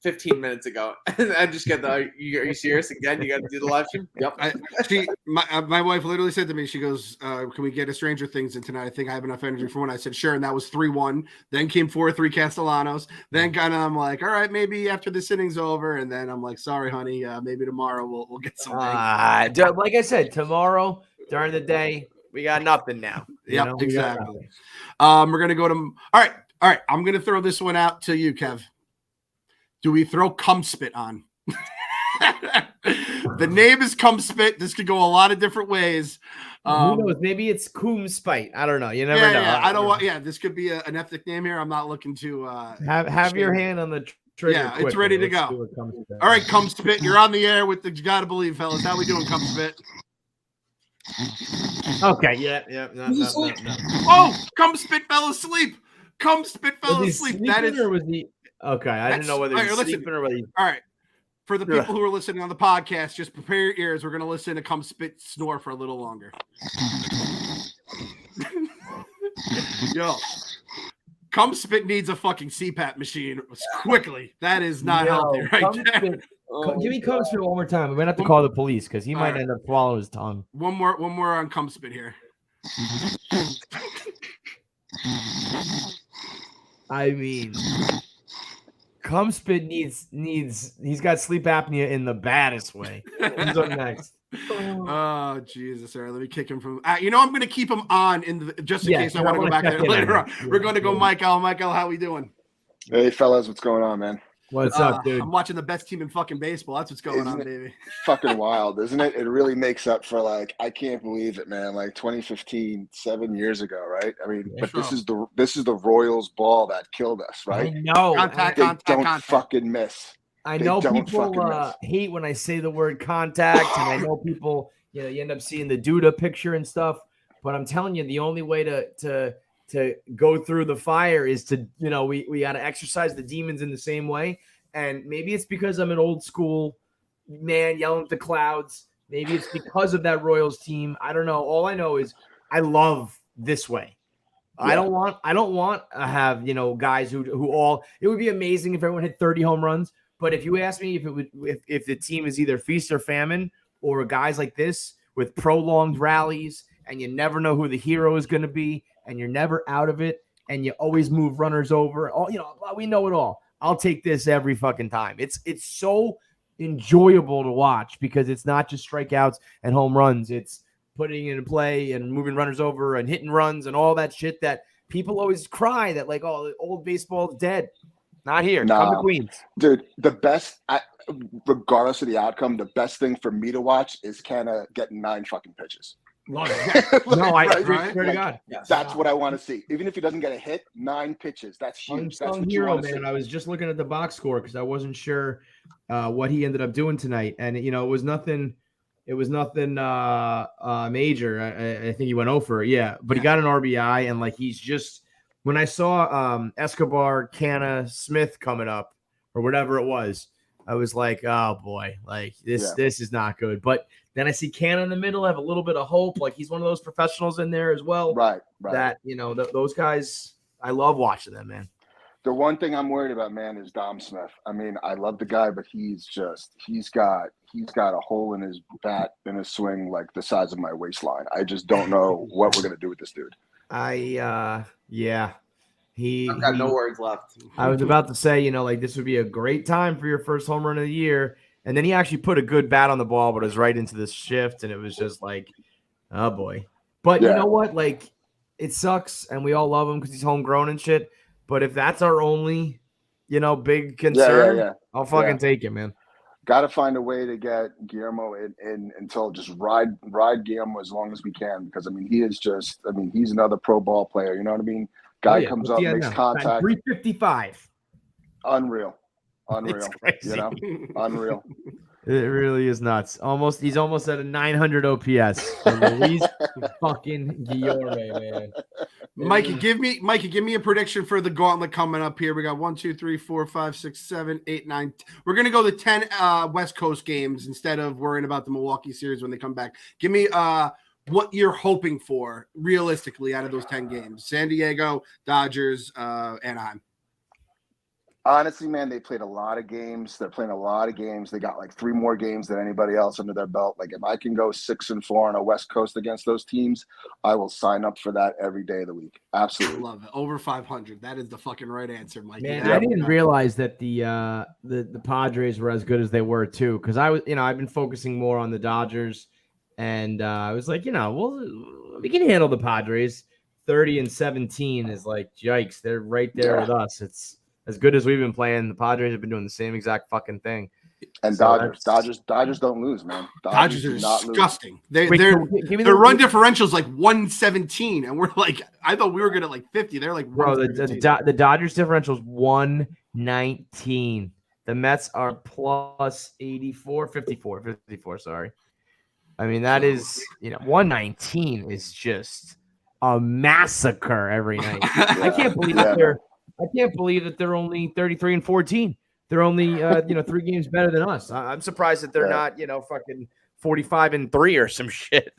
15 minutes ago, and I just got are you serious again? You got to do the live stream? Yep. My wife literally said to me, she goes, can we get a Stranger Things in tonight? I think I have enough energy for one. I said, sure. And that was 3-1. Then came 4-3 Castellanos. Then kind of, I'm like, all right, maybe after this inning's over. And then I'm like, sorry, honey, maybe tomorrow we'll get something. Like I said, tomorrow during the day, we got nothing now. Yep, exactly. We're going to go to, all right. I'm going to throw this one out to you, Kev. Do we throw cum spit on? The name is cum spit. This could go a lot of different ways. Who knows? Maybe it's cum spite. I don't know. You never know. Yeah, I don't want. Yeah, this could be an ethnic name here. I'm not looking to have your hand on the trigger. Yeah, it's ready to go. All right, cum spit. You're on the air with the. You gotta believe, fellas. How we doing, cum spit? Okay. Yeah. No. Oh, cum spit fell asleep. Cum spit fell asleep. That is. Or was he? Okay, I didn't know whether he's sleeping or whether he's... All right. For the people who are listening on the podcast, just prepare your ears. We're going to listen to Cum Spit snore for a little longer. Yo, Cum Spit needs a fucking CPAP machine quickly. That is not healthy right there. Give me Cum Spit one more time. We might have to call the police because he might end up swallowing his tongue. One more on Cum Spit here. I mean... Cumspit he's got sleep apnea in the baddest way. Who's up next? Oh Jesus! All right, let me kick him from. I'm going to keep him on just in case I want to go back there later on. We're going to go, Michael. Michael, how we doing? Hey, fellas, what's going on, man? What's up, dude? I'm watching the best team in fucking baseball. That's what's going on, baby. Fucking wild, isn't it? It really makes up for I can't believe it, man. 2015, 7 years ago, right? I mean, this is the Royals ball that killed us, right? I know. Contact. Fucking miss. I know people hate when I say the word contact, and I know people, you end up seeing the Duda picture and stuff. But I'm telling you, the only way to go through the fire is to, we got to exercise the demons in the same way. And maybe it's because I'm an old school man yelling at the clouds. Maybe it's because of that Royals team. I don't know. All I know is I love this way. Yeah. I don't want to have, guys who all, it would be amazing if everyone hit 30 home runs. But if you ask me if the team is either feast or famine, or guys like this with prolonged rallies, and you never know who the hero is going to be, and you're never out of it, and you always move runners over, we know it all. I'll take this every fucking time. It's so enjoyable to watch because it's not just strikeouts and home runs. It's putting in play and moving runners over and hitting runs and all that shit that people always cry that old baseball is dead. Not here. Come to Queens. Dude, the best, regardless of the outcome, the best thing for me to watch is Canna getting 9 fucking pitches. Love it. No, I swear to God. That's what I want to see. Even if he doesn't get a hit, 9 pitches. That's huge. That's what hero, man. I was just looking at the box score because I wasn't sure what he ended up doing tonight. And, it was nothing. It was nothing major. I think he went over. Yeah. But he got an RBI, and he's just. When I saw Escobar, Canna, Smith coming up or whatever it was, I was like, oh boy, this is not good. But then I see Canna in the middle, have a little bit of hope. He's one of those professionals in there as well. Right. That, those guys, I love watching them, man. The one thing I'm worried about, man, is Dom Smith. I mean, I love the guy, but he's got a hole in his bat, in his swing, the size of my waistline. I just don't know what we're going to do with this dude. Yeah. I've got no words left. I was about to say, this would be a great time for your first home run of the year. And then he actually put a good bat on the ball, but it was right into this shift. And it was just oh boy. But you know what? It sucks. And we all love him because he's homegrown and shit. But if that's our only, big concern, I'll fucking take it, man. Got to find a way to get Guillermo in until just ride Guillermo as long as we can, because he's another pro ball player. You know what I mean? Guy comes up, makes contact. 355. Unreal. It's crazy. Unreal. It really is nuts. He's almost at a 900 OPS. Luis fucking Guillermo, man. Mikey, give me a prediction for the gauntlet coming up here. We got 1, 2, 3, 4, 5, 6, 7, 8, 9. We're gonna go the 10 West Coast games instead of worrying about the Milwaukee series when they come back. Give me what you're hoping for realistically out of those 10 games. San Diego, Dodgers, Anaheim. Honestly, man, they played a lot of games. They're playing a lot of games. They got 3 more games than anybody else under their belt. If I can go 6-4 on a West Coast against those teams, I will sign up for that every day of the week. Absolutely. Love it. Over 500. That is the fucking right answer, Mike. Man, I didn't realize that the Padres were as good as they were too. Because I've been focusing more on the Dodgers, and I was we can handle the Padres. 30-17 is yikes. They're right there with us. It's as good as we've been playing. The Padres have been doing the same exact fucking thing. And Dodgers don't lose, man. Dodgers are disgusting. Their run differential is 117, and we're I thought we were good at 50. They're bro. The Dodgers differential is 119. The Mets are plus 84, 54. Sorry. I mean, that is 119 is just a massacre every night. I can't believe that they're only 33-14. They're only 3 games better than us. I'm surprised that they're not fucking 45-3 or some shit.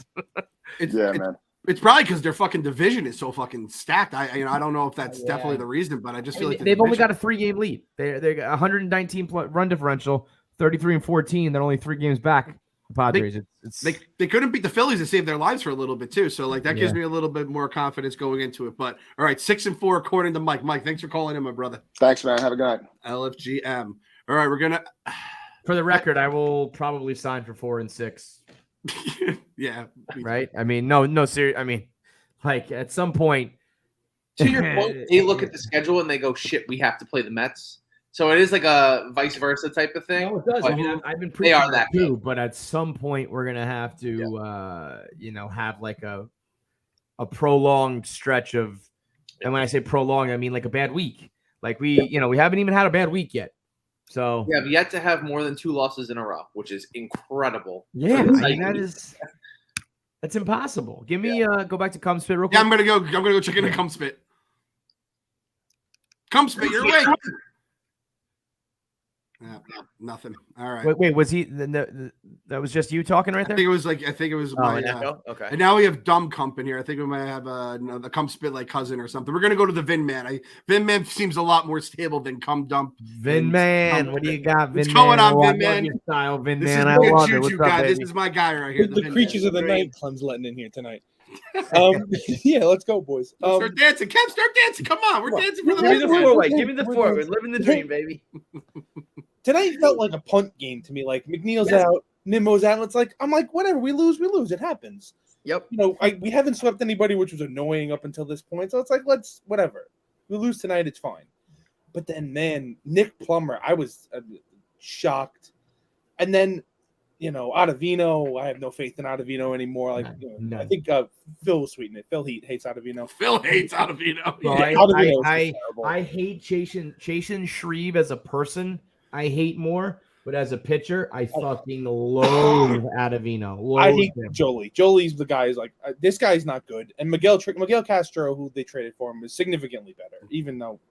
Man. It's probably because their fucking division is so fucking stacked. I don't know if that's definitely the reason, but I just feel they've only got a 3-game lead. They got 119 run differential, 33-14. They're only 3 games back. Padres. They couldn't beat the Phillies to save their lives for a little bit too. So like that gives me a little bit more confidence going into it. But all right, 6-4 according to Mike. Mike, thanks for calling in, my brother. Thanks, man. Have a good night. LFGM. All right, we're gonna. For the record, I will probably sign for 4 and 6. Yeah. Right. I mean, no, serious. I mean, like at some point. To your point, they look at the schedule and they go, "Shit, we have to play the Mets." So it is like a vice versa type of thing. No, it does. I mean, I've been preaching that too, but at some point we're gonna have to, have like a prolonged stretch of, and when I say prolonged, I mean like a bad week. Like we haven't even had a bad week yet. So we have yet to have more than 2 losses in a row, which is incredible. Yeah, I mean, that's impossible. Give me go back to Cum Spit real quick. Yeah, I'm gonna go check into Cum Spit. Cum Spit, you're awake. Yeah, nothing. All right. Wait, was he? That was just you talking right there? I think it was my. Okay. And now we have Dumb Cump in here. I think we might have the Cum Spit like cousin or something. We're gonna go to the Vin Man. Vin Man seems a lot more stable than Cum Dump. Vin Man, what do you got? What's going on, Vin Man? Your style, Vin this Man. Is I love it. Guy. This is my guy right here. The creatures of the night Clem's letting in here tonight. Yeah, let's go, boys. Start dancing, Kev. Start dancing. Come on, we're dancing for the. Give me the 4-way. Give me the 4. We're living the dream, baby. Tonight felt like a punt game to me. Like McNeil's out, Nimmo's out. I'm like, whatever. We lose. It happens. Yep. We haven't swept anybody, which was annoying up until this point. So it's like, whatever. We lose tonight. It's fine. But then, man, Nick Plummer, I was shocked. And then, Ottavino, I have no faith in Ottavino anymore. I think Phil will sweeten it. Phil hates Ottavino. Phil hates Ottavino. Well, I hate Chasen Shreve as a person. I hate more, but as a pitcher, I fucking loathe Ottavino. I hate Jolie. Jolie's the guy is this guy's not good. And Miguel Castro, who they traded for him, is significantly better, even though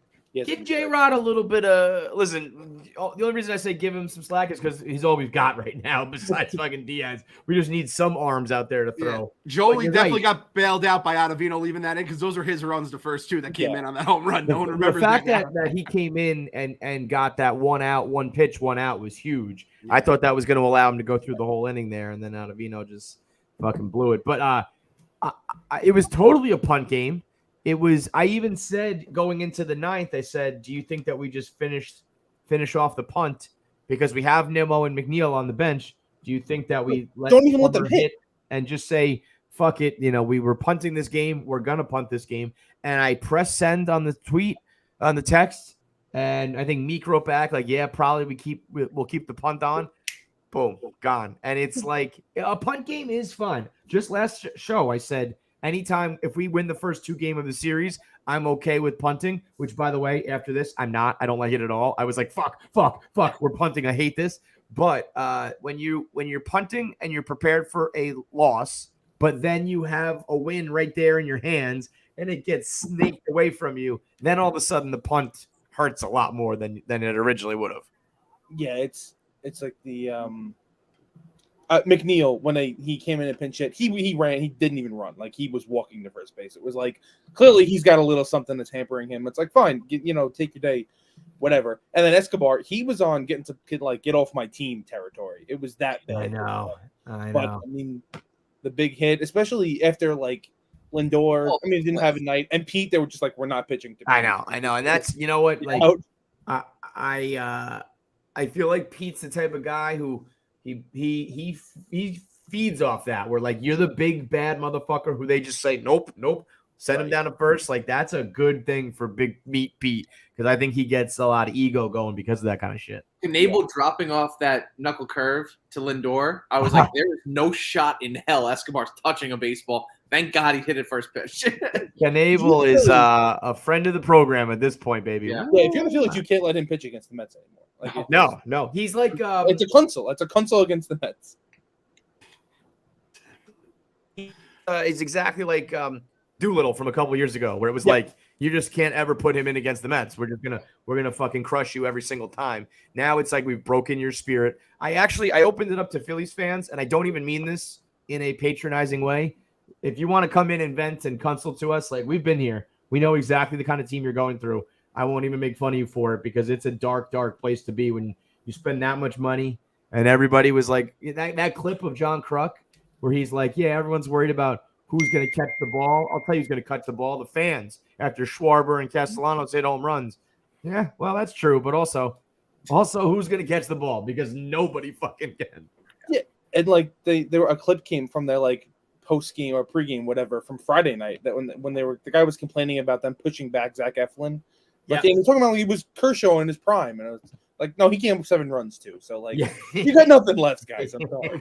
give J-Rod a little bit of listen. The only reason I say give him some slack is because he's all we've got right now besides fucking Diaz. We just need some arms out there to throw. Yeah. Jolie definitely got bailed out by Ottavino leaving that in because those were his runs, the first 2 that came in on that home run. No one remembers the fact that he came in and got that 1 out, 1 pitch, 1 out was huge. Yeah. I thought that was going to allow him to go through the whole inning there, and then Ottavino just fucking blew it. But it was totally a punt game. It was. I even said going into the 9th, I said, "Do you think that we just finish off the punt because we have Nimmo and McNeil on the bench? Do you think that we don't even let them hit and just say fuck it? We were punting this game. We're gonna punt this game." And I pressed send on the tweet, on the text, and I think Meek wrote back like, "Yeah, probably we'll keep the punt on." Boom, gone. And it's like a punt game is fun. Just last show, I said. Anytime, if we win the first 2 games of the series, I'm okay with punting, which, by the way, after this, I'm not. I don't like it at all. I was like, fuck, we're punting. I hate this. But when you're punting and you're prepared for a loss, but then you have a win right there in your hands and it gets snaked away from you, then all of a sudden the punt hurts a lot more than it originally would have. Yeah, it's like the McNeil, when he came in and pinch hit, he ran. He didn't even run. Like, he was walking to first base. It was like, clearly he's got a little something that's hampering him. It's like, fine, take your day, whatever. And then Escobar, he was on get off my team territory. It was that bad. I know. But I mean, the big hit, especially after Lindor. I mean, he didn't have a night, and Pete. They were just like, we're not pitching to Pete. I know, and that's what. Like, I feel like Pete's the type of guy who. He feeds off that. Where you're the big bad motherfucker who they just say nope, send him down to first. Like, that's a good thing for Big Meat Pete because I think he gets a lot of ego going because of that kind of shit. Knable dropping off that knuckle curve to Lindor, I was like, there is no shot in hell Escobar's touching a baseball. Thank God he hit it first pitch. Knable is a friend of the program at this point, baby. Yeah, if you're in the Phillies, you can't let him pitch against the Mets anymore. No. He's like it's a console. It's a console against the Mets. It's exactly like Doolittle from a couple years ago, where it was like you just can't ever put him in against the Mets. We're gonna fucking crush you every single time. Now it's like we've broken your spirit. I opened it up to Phillies fans, and I don't even mean this in a patronizing way. If you want to come in and vent and consult to us, we've been here. We know exactly the kind of team you're going through. I won't even make fun of you for it because it's a dark, dark place to be when you spend that much money And everybody was like, that clip of John Kruk where he's like, yeah, everyone's worried about who's going to catch the ball. I'll tell you who's going to catch the ball. The fans, after Schwarber and Castellanos hit home runs. Yeah, well, that's true. But also who's going to catch the ball? Because nobody fucking can. Yeah, and like there were a clip came from their like post game or pregame, whatever, from Friday night that when they were the guy was complaining about them pushing back Zach Eflin. Like he was talking about he was Kershaw in his prime, and I was like, no, he came up 7 runs too. So like, you got nothing left, guys. I'm sorry.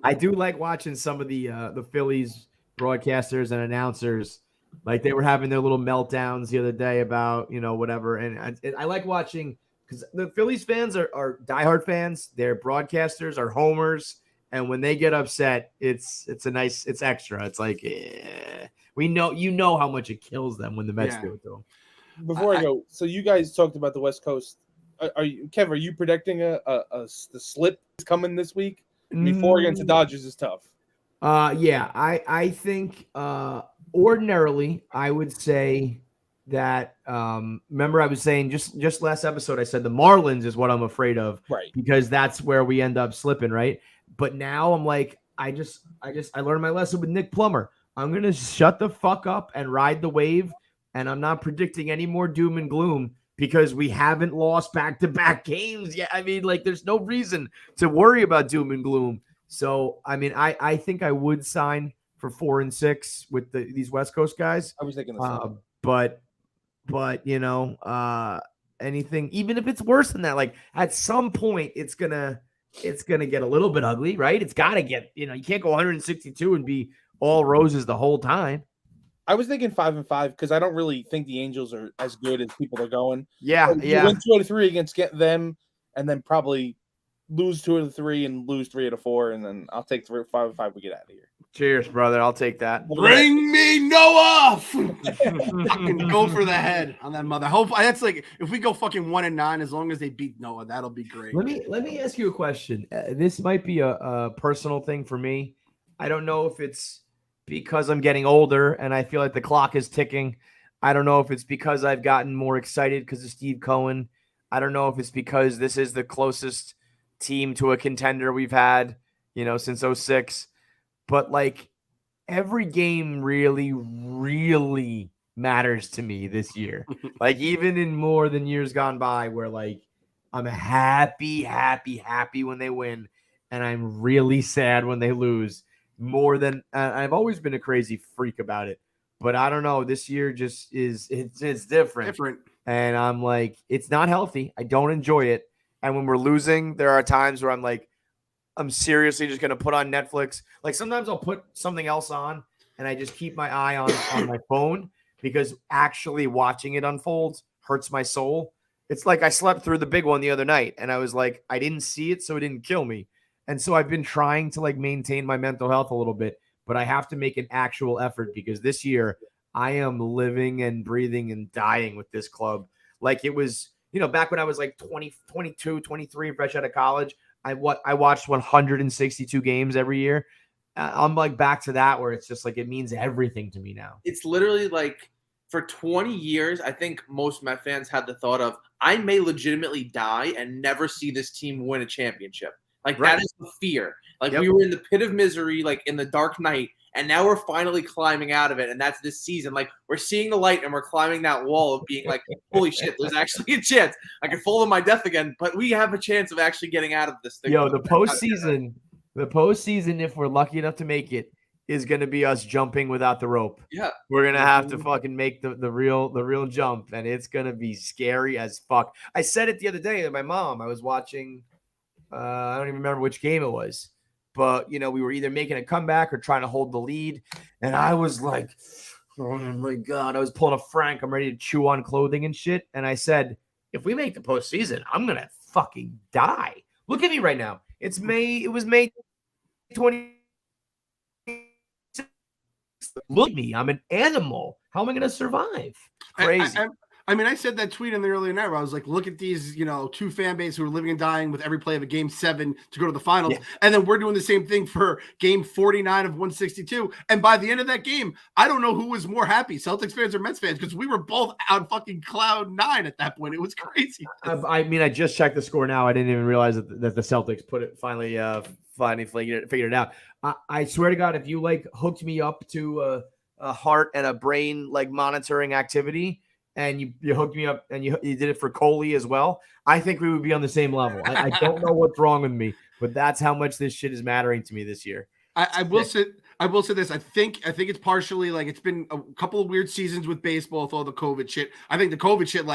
I do like watching some of the Phillies broadcasters and announcers. Like they were having their little meltdowns the other day about whatever, and I like watching because the Phillies fans are diehard fans. Their broadcasters are homers, and when they get upset, it's extra. It's like we know how much it kills them when the Mets do it to them. Before I go, so you guys talked about the West Coast. Are you predicting the slip is coming this week? I mean, 4 against the Dodgers is tough. Yeah, I think ordinarily I would say that remember I was saying just last episode I said the Marlins is what I'm afraid of, right? Because that's where we end up slipping, right? But now I'm like I learned my lesson with Nick Plummer. I'm gonna shut the fuck up and ride the wave, and I'm not predicting any more doom and gloom because we haven't lost back-to-back games yet. I mean, like there's no reason to worry about doom and gloom. So, I mean, I think I would sign for 4 and 6 with these West Coast guys. I was thinking the same. But anything, even if it's worse than that, like at some point it's gonna get a little bit ugly, right? It's got to get, you can't go 162 and be all roses the whole time. I was thinking 5 and 5 because I don't really think the Angels are as good as people are going. Yeah, so you win 2 out of 3 against them, and then probably lose 2 out of 3 and lose 3 out of 4, and then I'll take 5 and 5. We get out of here. Cheers, brother. I'll take that. Bring me Noah. Fucking go for the head on that mother. Hopefully, that's like if we go fucking 1 and 9, as long as they beat Noah, that'll be great. Let me ask you a question. This might be a personal thing for me. I don't know if it's because I'm getting older and I feel like the clock is ticking. I don't know if it's because I've gotten more excited because of Steve Cohen. I don't know if it's because this is the closest team to a contender we've had, since 06. But like every game really, really matters to me this year. Like even in more than years gone by where like I'm happy when they win and I'm really sad when they lose. More than I've always been a crazy freak about it, but I don't know. This year just it's different. And I'm like, it's not healthy. I don't enjoy it. And when we're losing, there are times where I'm like, I'm seriously just going to put on Netflix. Like sometimes I'll put something else on and I just keep my eye on my phone because actually watching it unfold hurts my soul. It's like I slept through the big one the other night and I was like, I didn't see it, so it didn't kill me. And so I've been trying to like maintain my mental health a little bit, but I have to make an actual effort because this year I am living and breathing and dying with this club. Like it was, back when I was like 20, 22, 23, fresh out of college, I watched 162 games every year. I'm like back to that where it's just like, it means everything to me now. It's literally like for 20 years, I think most Met fans had the thought of, I may legitimately die and never see this team win a championship. Like that is the fear. Like we were in the pit of misery, like in the dark night, and now we're finally climbing out of it. And that's this season. Like we're seeing the light and we're climbing that wall of being like, holy shit, there's actually a chance. I could fall to my death again, but we have a chance of actually getting out of this thing. The postseason, if we're lucky enough to make it, is going to be us jumping without the rope. Yeah. We're going to have to fucking make the real jump, and it's going to be scary as fuck. I said it the other day to my mom. I was watching I don't even remember which game it was, but we were either making a comeback or trying to hold the lead. And I was like, oh my God, I was pulling a Frank. I'm ready to chew on clothing and shit. And I said, if we make the postseason, I'm going to fucking die. Look at me right now. It was May 20. Look at me. I'm an animal. How am I going to survive? Crazy. I mean, I said that tweet in the earlier night where I was like, look at these, two fan base who are living and dying with every play of a game 7 to go to the finals. Yeah. And then we're doing the same thing for game 49 of 162. And by the end of that game, I don't know who was more happy, Celtics fans or Mets fans, because we were both on fucking cloud 9 at that point. It was crazy. I mean, I just checked the score now. I didn't even realize that the Celtics finally figured it out. I swear to God, if you hooked me up to a heart and a brain monitoring activity, and you hooked me up and you did it for Coley as well, I think we would be on the same level. I don't know what's wrong with me, but that's how much this shit is mattering to me this year. I will say this. I think it's partially it's been a couple of weird seasons with baseball with all the COVID shit. I think the COVID shit,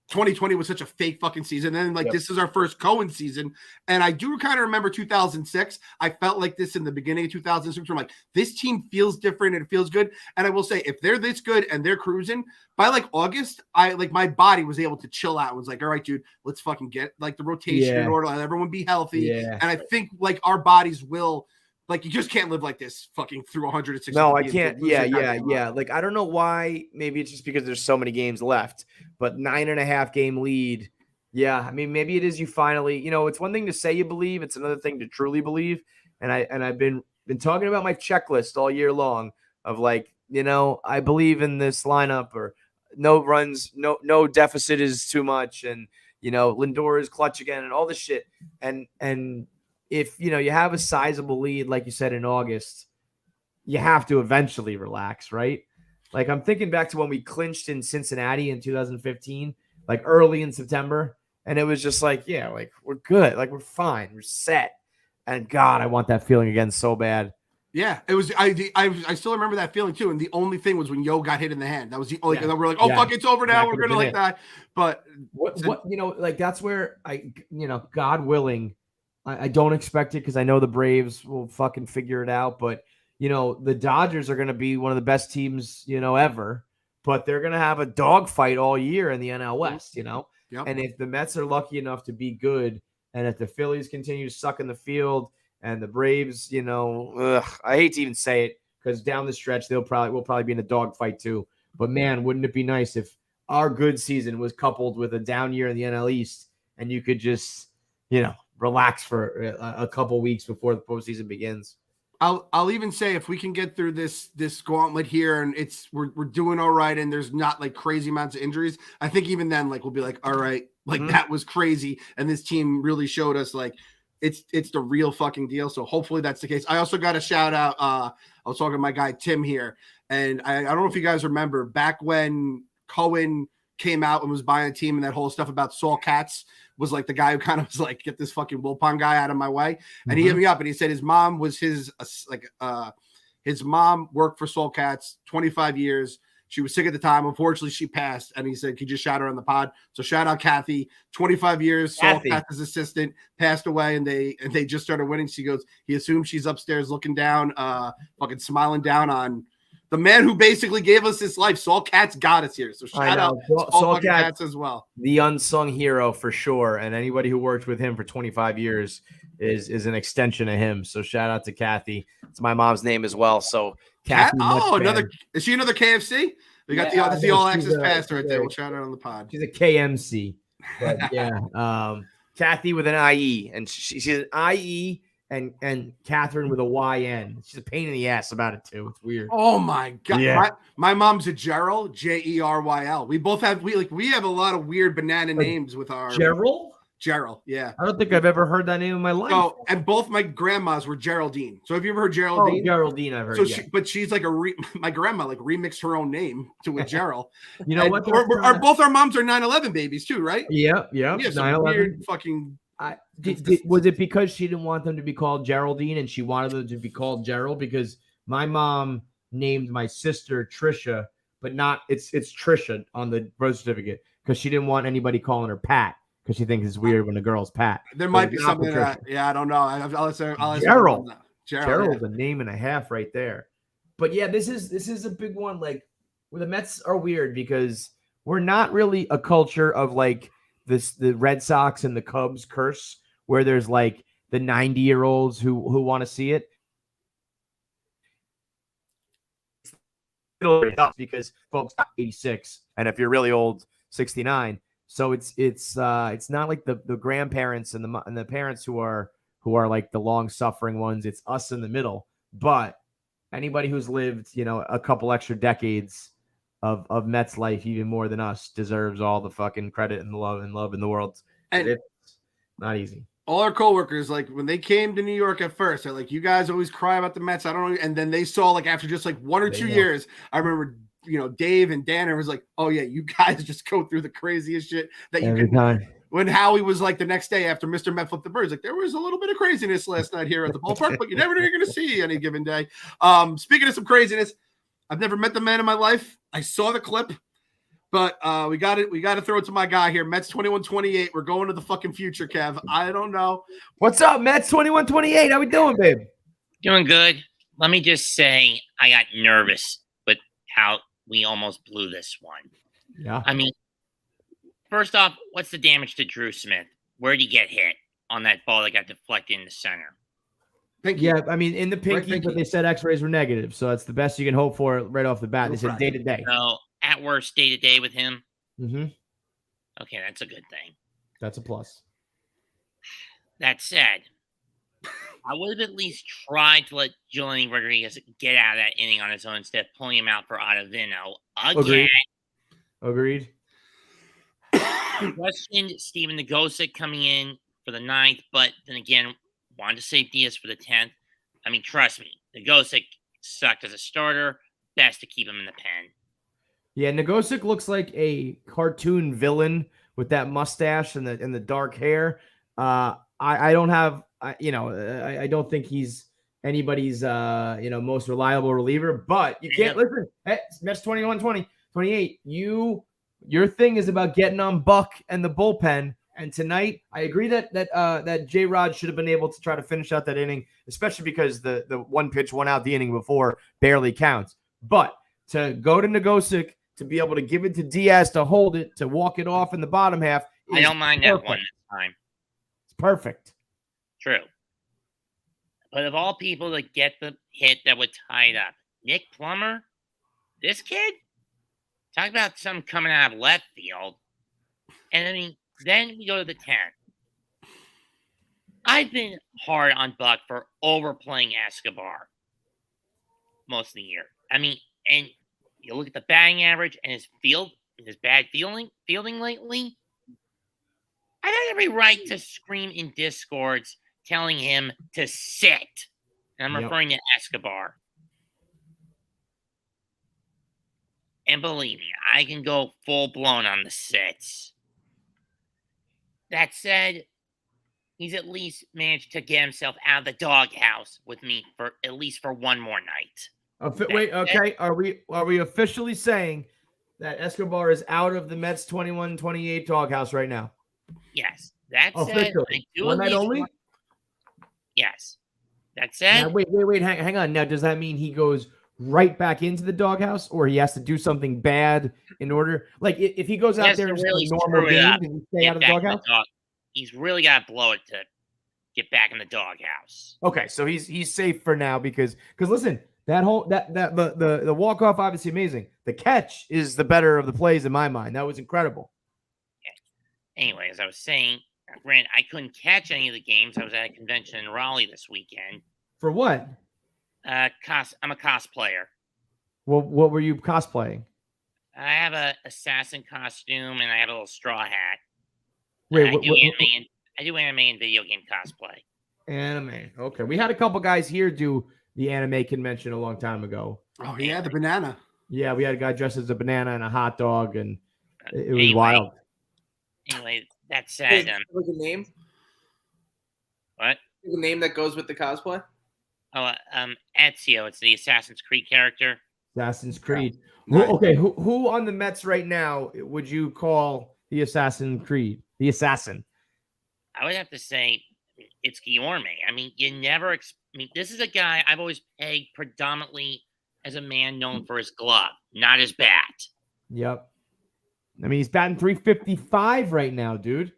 2020 was such a fake fucking season. And then this is our first Cohen season. And I do kind of remember 2006. I felt like this in the beginning of 2006. I'm like, this team feels different and it feels good. And I will say, if they're this good and they're cruising by August, my body was able to chill out. It was like, all right, dude, let's fucking get the rotation in order. Let everyone be healthy. Yeah. And I think our bodies will, you just can't live like this fucking through 160. No, I can't. Yeah. I don't know why. Maybe it's just because there's so many games left, but 9.5 game lead. Yeah. I mean, maybe it is you finally, it's one thing to say you believe. It's another thing to truly believe. And I've been talking about my checklist all year long of I believe in this lineup, or no runs, no deficit is too much. And, Lindor is clutch again and all this shit. And, if you have a sizable lead, like you said in August, you have to eventually relax, right? I'm thinking back to when we clinched in Cincinnati in 2015, early in September, and it was just we're good, we're fine, we're set. And God, I want that feeling again so bad. Yeah, it was. I still remember that feeling too. And the only thing was when Yo got hit in the hand. That was the only. Yeah. We're fuck, it's over now. We're gonna that. But that's where God willing. I don't expect it because I know the Braves will fucking figure it out. But, the Dodgers are going to be one of the best teams, ever. But they're going to have a dogfight all year in the NL West, Yep. And if the Mets are lucky enough to be good, and if the Phillies continue to suck in the field, and the Braves, I hate to even say it because down the stretch, we'll probably be in a dogfight too. But, man, wouldn't it be nice if our good season was coupled with a down year in the NL East and you could just, relax for a couple weeks before the postseason begins. I'll even say if we can get through this gauntlet here and we're doing all right and there's not crazy amounts of injuries, I think even then we'll be all right, that was crazy and this team really showed us it's the real fucking deal. So hopefully that's the case. I also got a shout out. I was talking to my guy Tim here, and I don't know if you guys remember back when Cohen came out and was buying a team and that whole stuff about Saul Katz was the guy who kind of was get this fucking Wilpon guy out of my way. And he hit me up and he said his mom was his mom worked for Saul Katz 25 years. She was sick at the time. Unfortunately, she passed. And he said, could you shout her on the pod? So shout out Kathy, 25 years. Saul Katz's assistant passed away and they just started winning. She goes, he assumes she's upstairs looking down, fucking smiling down on the man who basically gave us his life. Saul Katz got us here. So shout out Saul Katz as well. The unsung hero for sure. And anybody who worked with him for 25 years is an extension of him. So shout out to Kathy. It's my mom's name as well. So Kathy. Is she another KFC? We got the all access pass right there. We'll shout out on the pod. She's a KMC. But yeah. Kathy with an IE. And she's an IE. And Catherine with a YN. She's a pain in the ass about it too. It's weird. Oh my God. Yeah. My mom's a Gerald, Jeryl. We both have we have a lot of weird banana names with our Gerald, yeah. I don't think I've ever heard that name in my life. So, and both my grandmas were Geraldine. So have you ever heard Geraldine? Oh, Geraldine, I've heard. So but she's my grandma remixed her own name to a Gerald. What? Both our moms are 9/11 babies too, right? Yeah. 9/11. Weird fucking. Was it because she didn't want them to be called Geraldine and she wanted them to be called Gerald? Because my mom named my sister Trisha, but it's Trisha on the birth certificate because she didn't want anybody calling her Pat because she thinks it's weird when a girl's Pat. There might be something that. Yeah, I don't know. I'll Gerald. Gerald's a name and a half right there. But yeah, this is a big one. Where the Mets are weird because we're not really a culture of the Red Sox and the Cubs curse where there's the 90-year-olds who want to see it. Because folks got 86, and if you're really old, 69. So it's not like the grandparents and the parents who are like the long suffering ones. It's us in the middle. But anybody who's lived, a couple extra decades of Mets life, even more than us, deserves all the fucking credit and love in the world. And it's not easy. All our coworkers, like when they came to New York at first, they're like, "You guys always cry about the Mets." I don't know. And then they saw, like, after just like 1 or 2 years, I remember, Dave and Danner was like, "Oh yeah, you guys just go through the craziest shit that you every can." Time. When Howie was like the next day after Mr. Met flipped the birds, like, there was a little bit of craziness last night here at the ballpark, but you never know you're going to see any given day. Speaking of some craziness, I've never met the man in my life. I saw the clip. But we got to throw it to my guy here. Mets 21-28. We're going to the fucking future, Kev. I don't know. What's up, Mets 21-28? How we doing, babe? Doing good. Let me just say I got nervous with how we almost blew this one. Yeah. I mean, first off, what's the damage to Drew Smith? Where'd he get hit on that ball that got deflected in the center? Pinky. Yeah, I mean, in the pinky, but they said x-rays were negative. So that's the best you can hope for right off the bat. They said day-to-day. So, at worst, day-to-day with him? Mm-hmm. Okay, that's a good thing. That's a plus. That said, I would have at least tried to let Julian Rodriguez get out of that inning on his own instead of pulling him out for Ottavino again. Agreed. Questioned Steven Nagosic coming in for the 9th, but then again, wanted to save Diaz for the 10th. I mean, trust me, Nagosic sucked as a starter. Best to keep him in the pen. Yeah, Nagosic looks like a cartoon villain with that mustache and the dark hair. I don't think he's anybody's most reliable reliever, but you can't listen. Hey, Mets 21-28. Your thing is about getting on Buck and the bullpen. And tonight, I agree that J-Rod should have been able to try to finish out that inning, especially because the one pitch, one out the inning before barely counts. But to go to Nagosic, to be able to give it to Diaz, to hold it, to walk it off in the bottom half. I don't mind that one this time. It's perfect. True. But of all people to get the hit that would tie it up, Nick Plummer, this kid, talk about something coming out of left field. And I mean, then we go to the 10th. I've been hard on Buck for overplaying Escobar most of the year. I mean, and you look at the batting average and his bad fielding lately. I had every right to scream in Discords telling him to sit. And I'm referring to Escobar. And believe me, I can go full blown on the sits. That said, he's at least managed to get himself out of the doghouse with me for at least for one more night. Wait, okay. Are we officially saying that Escobar is out of the Mets 21-28 doghouse right now? Yes. That said, I do one night only? Yes. That said, now, wait. Hang on. Now, does that mean he goes right back into the doghouse, or he has to do something bad in order? Like, if he goes out there and really normal games and stay out of the doghouse, he's really got to blow it to get back in the doghouse. Okay, so he's safe for now because listen. The walk-off, obviously amazing. The catch is the better of the plays in my mind. That was incredible. Yeah. Anyway, as I was saying, Grant, I couldn't catch any of the games. I was at a convention in Raleigh this weekend. For what? I'm a cosplayer. Well, what were you cosplaying? I have a assassin costume and I have a little straw hat. Wait, I do anime and video game cosplay. Anime. Okay. We had a couple guys here do the anime convention a long time ago. Oh, yeah, the banana. Yeah, we had a guy dressed as a banana and a hot dog, and it was wild. Anyway, that said, like a name? What? The name that goes with the cosplay? Oh, Ezio. It's the Assassin's Creed character. Assassin's Creed. Yeah. Okay, who on the Mets right now would you call the Assassin's Creed? The assassin? I would have to say it's Guillorme. I mean, this is a guy I've always pegged predominantly as a man known for his glove, not his bat. Yep. I mean, he's batting .355 right now, dude.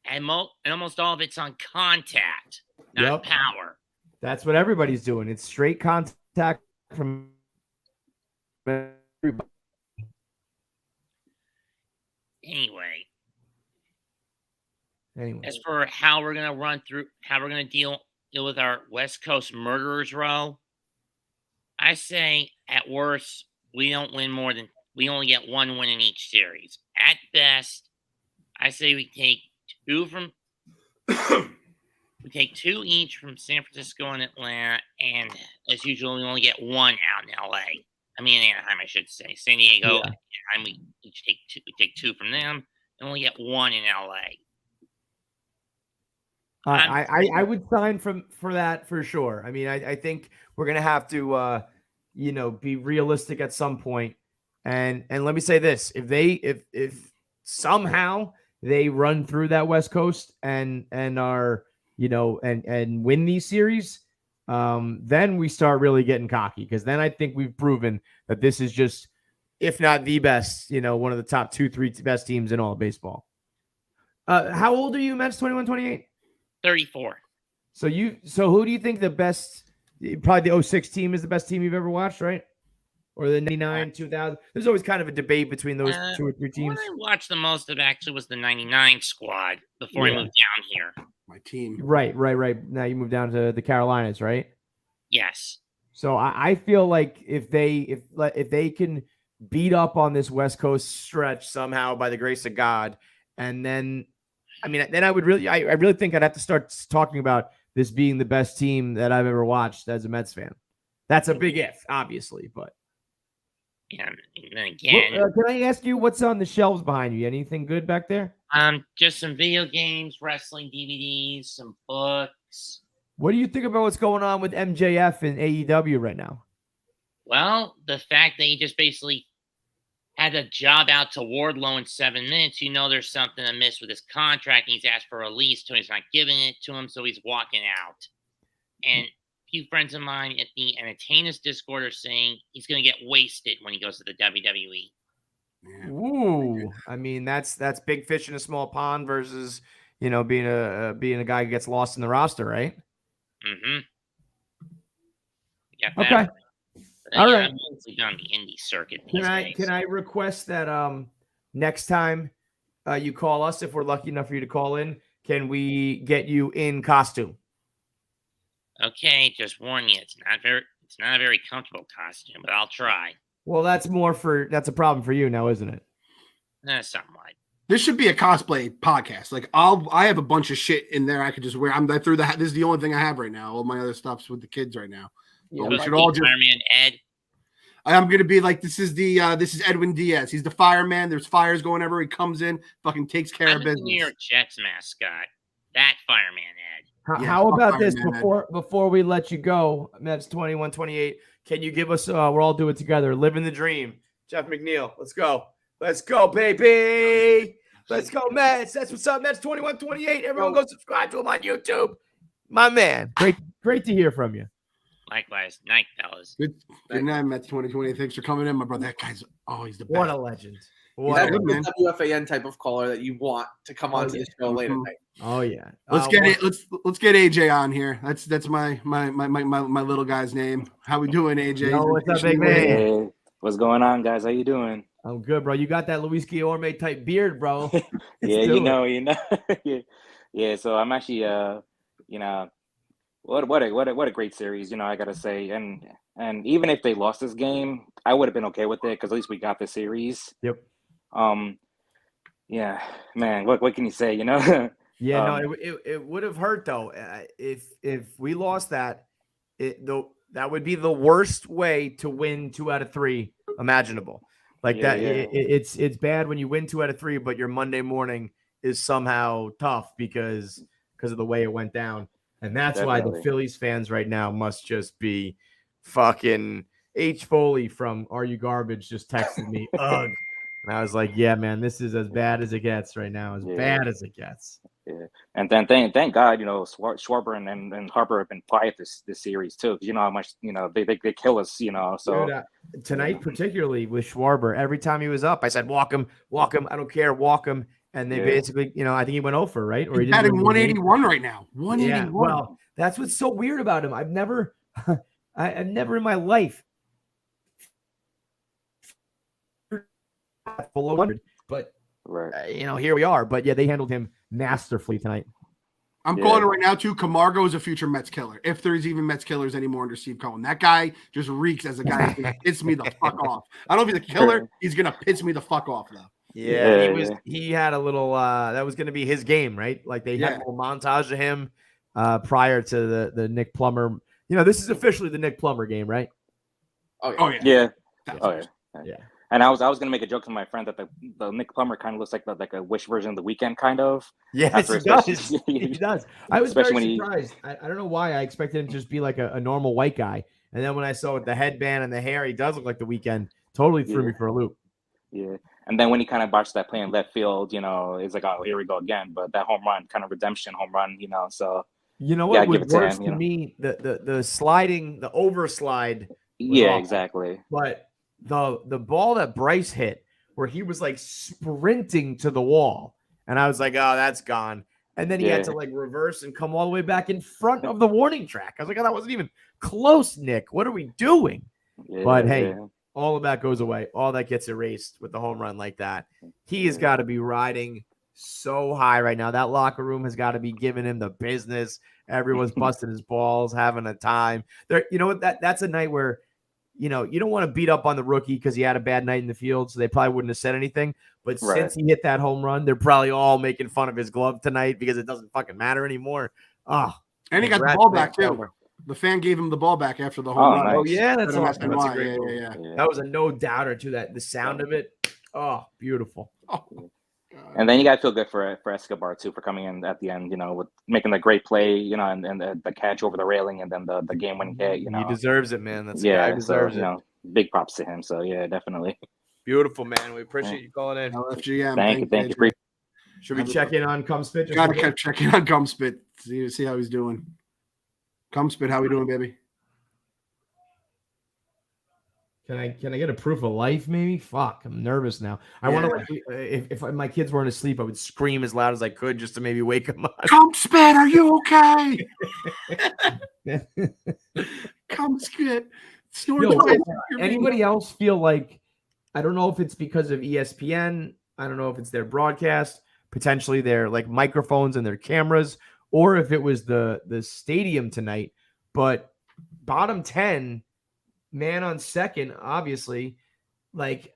And almost all of it's on contact, not power. That's what everybody's doing. It's straight contact from everybody. Anyway, Anyway, as for how we're gonna deal with our West Coast murderers row, I say at worst we only get one win in each series. At best, I say we take two each from San Francisco and Atlanta, and as usual, we only get one out in LA. I mean, Anaheim, I should say. San Diego, Yeah. and we each take two. We take two from them, and only get one in LA. I would sign for that for sure. I mean, I think we're gonna have to be realistic at some point. And let me say this: if somehow they run through that West Coast and are and win these series, then we start really getting cocky, because then I think we've proven that this is just, if not the best, one of the top 2-3 best teams in all of baseball. How old are you, Mets? 21, 28? 34. So who do you think the best? Probably the 06 team is the best team you've ever watched, right? Or the 99, 2000. There's always kind of a debate between those 2 or 3 teams. What I watched the most of actually was the 99 squad before I moved down here. My team. Right. Now you moved down to the Carolinas, right? Yes. So I feel like if they can beat up on this West Coast stretch somehow by the grace of God, and then I would really think I'd have to start talking about this being the best team that I've ever watched as a Mets fan. That's a big if, obviously, but. Yeah, and then again, can I ask you what's on the shelves behind you? Anything good back there? Just some video games, wrestling DVDs, some books. What do you think about what's going on with MJF and AEW right now? Well, the fact that he just basically had a job out to Wardlow in 7 minutes, there's something amiss with his contract, and he's asked for a release, so he's not giving it to him, so he's walking out. And few friends of mine at the Entertainers Discord are saying he's going to get wasted when he goes to the WWE. Yeah. Ooh, I mean that's big fish in a small pond versus being a guy who gets lost in the roster, right? Mm-hmm. Okay. All right. I'm mostly on the indie circuit. Can I request that next time you call us, if we're lucky enough for you to call in, can we get you in costume? Okay, just warn you, it's not a very comfortable costume, but I'll try. Well, that's a problem for you now, isn't it? Somewhat. This should be a cosplay podcast. Like I have a bunch of shit in there I could just wear. This is the only thing I have right now. All my other stuff's with the kids right now. Yeah, we should all just Fireman Ed. I'm gonna be like, this is Edwin Diaz. He's the fireman. There's fires going everywhere. He comes in, fucking takes care of business. I'm the New York Jets mascot. That Fireman Ed. How about this before we let you go, Mets 21-28? Can you give us? We'll all do it together. Living the dream. Jeff McNeil. Let's go, baby. Let's go, Mets. That's what's up, Mets 21-28. Everyone go subscribe to him on YouTube. My man. Great to hear from you. Likewise. Night, fellas. Good night, Mets 2020. Thanks for coming in, my brother. That guy's he's the best. What a legend. That's the WFAN type of caller that you want to come on to the show late at night. Oh yeah. Let's get AJ on here. That's my little guy's name. How we doing, AJ? Yo, what's up, big man? Hey, what's going on, guys? How you doing? I'm good, bro. You got that Luis Guillorme type beard, bro. Yeah, you know. Yeah. So I'm actually, what a great series. I gotta say, and even if they lost this game, I would have been okay with it because at least we got the series. Yep. Yeah, man. What can you say? Yeah, it would have hurt though. If we lost that, that would be the worst way to win 2 out of 3 imaginable. Like that, yeah. It's bad when you win 2 out of 3, but your Monday morning is somehow tough because of the way it went down, and that's Definitely. Why the Phillies fans right now must just be fucking. H. Foley from Are You Garbage just texted me, ugh. And I was like, yeah, man, this is as bad as it gets right now, bad as it gets. Yeah. And then thank God, Schwarber and Harper have been quiet this series too. Because you know how much, they kill us, so. Dude, tonight, particularly with Schwarber, every time he was up, I said, walk him. I don't care, walk him. And they basically, I think he went over, right? Or he's batting 181 right now. 181. Yeah, well, that's what's so weird about him. I've never in my life below 100, but Right. Here we are. But yeah, they handled him masterfully tonight. I'm calling it right now too. Camargo is a future Mets killer. If there's even Mets killers anymore under Steve Cohen, that guy just reeks as a guy who's gonna piss me the fuck off. I don't know if he's a killer. He's gonna piss me the fuck off though. Yeah, he had a little that was gonna be his game, right? Like they had a little montage of him prior to the Nick Plummer. This is officially the Nick Plummer game, right? Oh yeah. And I was gonna make a joke to my friend that the Nick Plummer kind of looks like a Wish version of The Weeknd, kind of. Yes, he does. He does. I was very surprised. I don't know why I expected him to just be like a normal white guy, and then when I saw with the headband and the hair, he does look like The Weeknd. Totally threw me for a loop. Yeah, and then when he kind of botched that play in left field, it's like, oh, here we go again. But that home run, kind of redemption home run, So what was worse to me, the sliding, the overslide. Yeah, exactly. But the ball that Bryce hit, where he was like sprinting to the wall, and I was like, oh, that's gone. And then he had to like reverse and come all the way back in front of the warning track. I was like, oh, that wasn't even close, Nick. What are we doing? But hey, all of that goes away. All that gets erased with the home run like that. He has got to be riding so high right now. That locker room has got to be giving him the business. Everyone's busting his balls, having a time. There, that's a night where you don't want to beat up on the rookie because he had a bad night in the field, so they probably wouldn't have said anything. But since he hit that home run, they're probably all making fun of his glove tonight because it doesn't fucking matter anymore. Oh, and he got the ball back too. The fan gave him the ball back after the home run. Nice. Oh yeah, that's awesome. That's a great move. That was a no doubter to that. The sound of it, beautiful. Oh. And then you got to feel good for Escobar too, for coming in at the end, with making the great play, and the catch over the railing, and then the game-winning hit. He deserves it, man. That's guy deserves it. Big props to him. So yeah, definitely. Beautiful, man. We appreciate you calling in. LFGM. Thank you. Should we check in on Cumspit? Got to keep checking on Cumspit. See how he's doing. Cumspit, how we doing, baby? Can I get a proof of life, maybe? Fuck, I'm nervous now. I want to, if my kids weren't asleep, I would scream as loud as I could just to maybe wake them up. Cumspit, are you okay? Cumspit. Anybody else feel like, I don't know if it's because of ESPN, I don't know if it's their broadcast, potentially their like microphones and their cameras, or if it was the stadium tonight, but bottom 10, man on second, obviously, like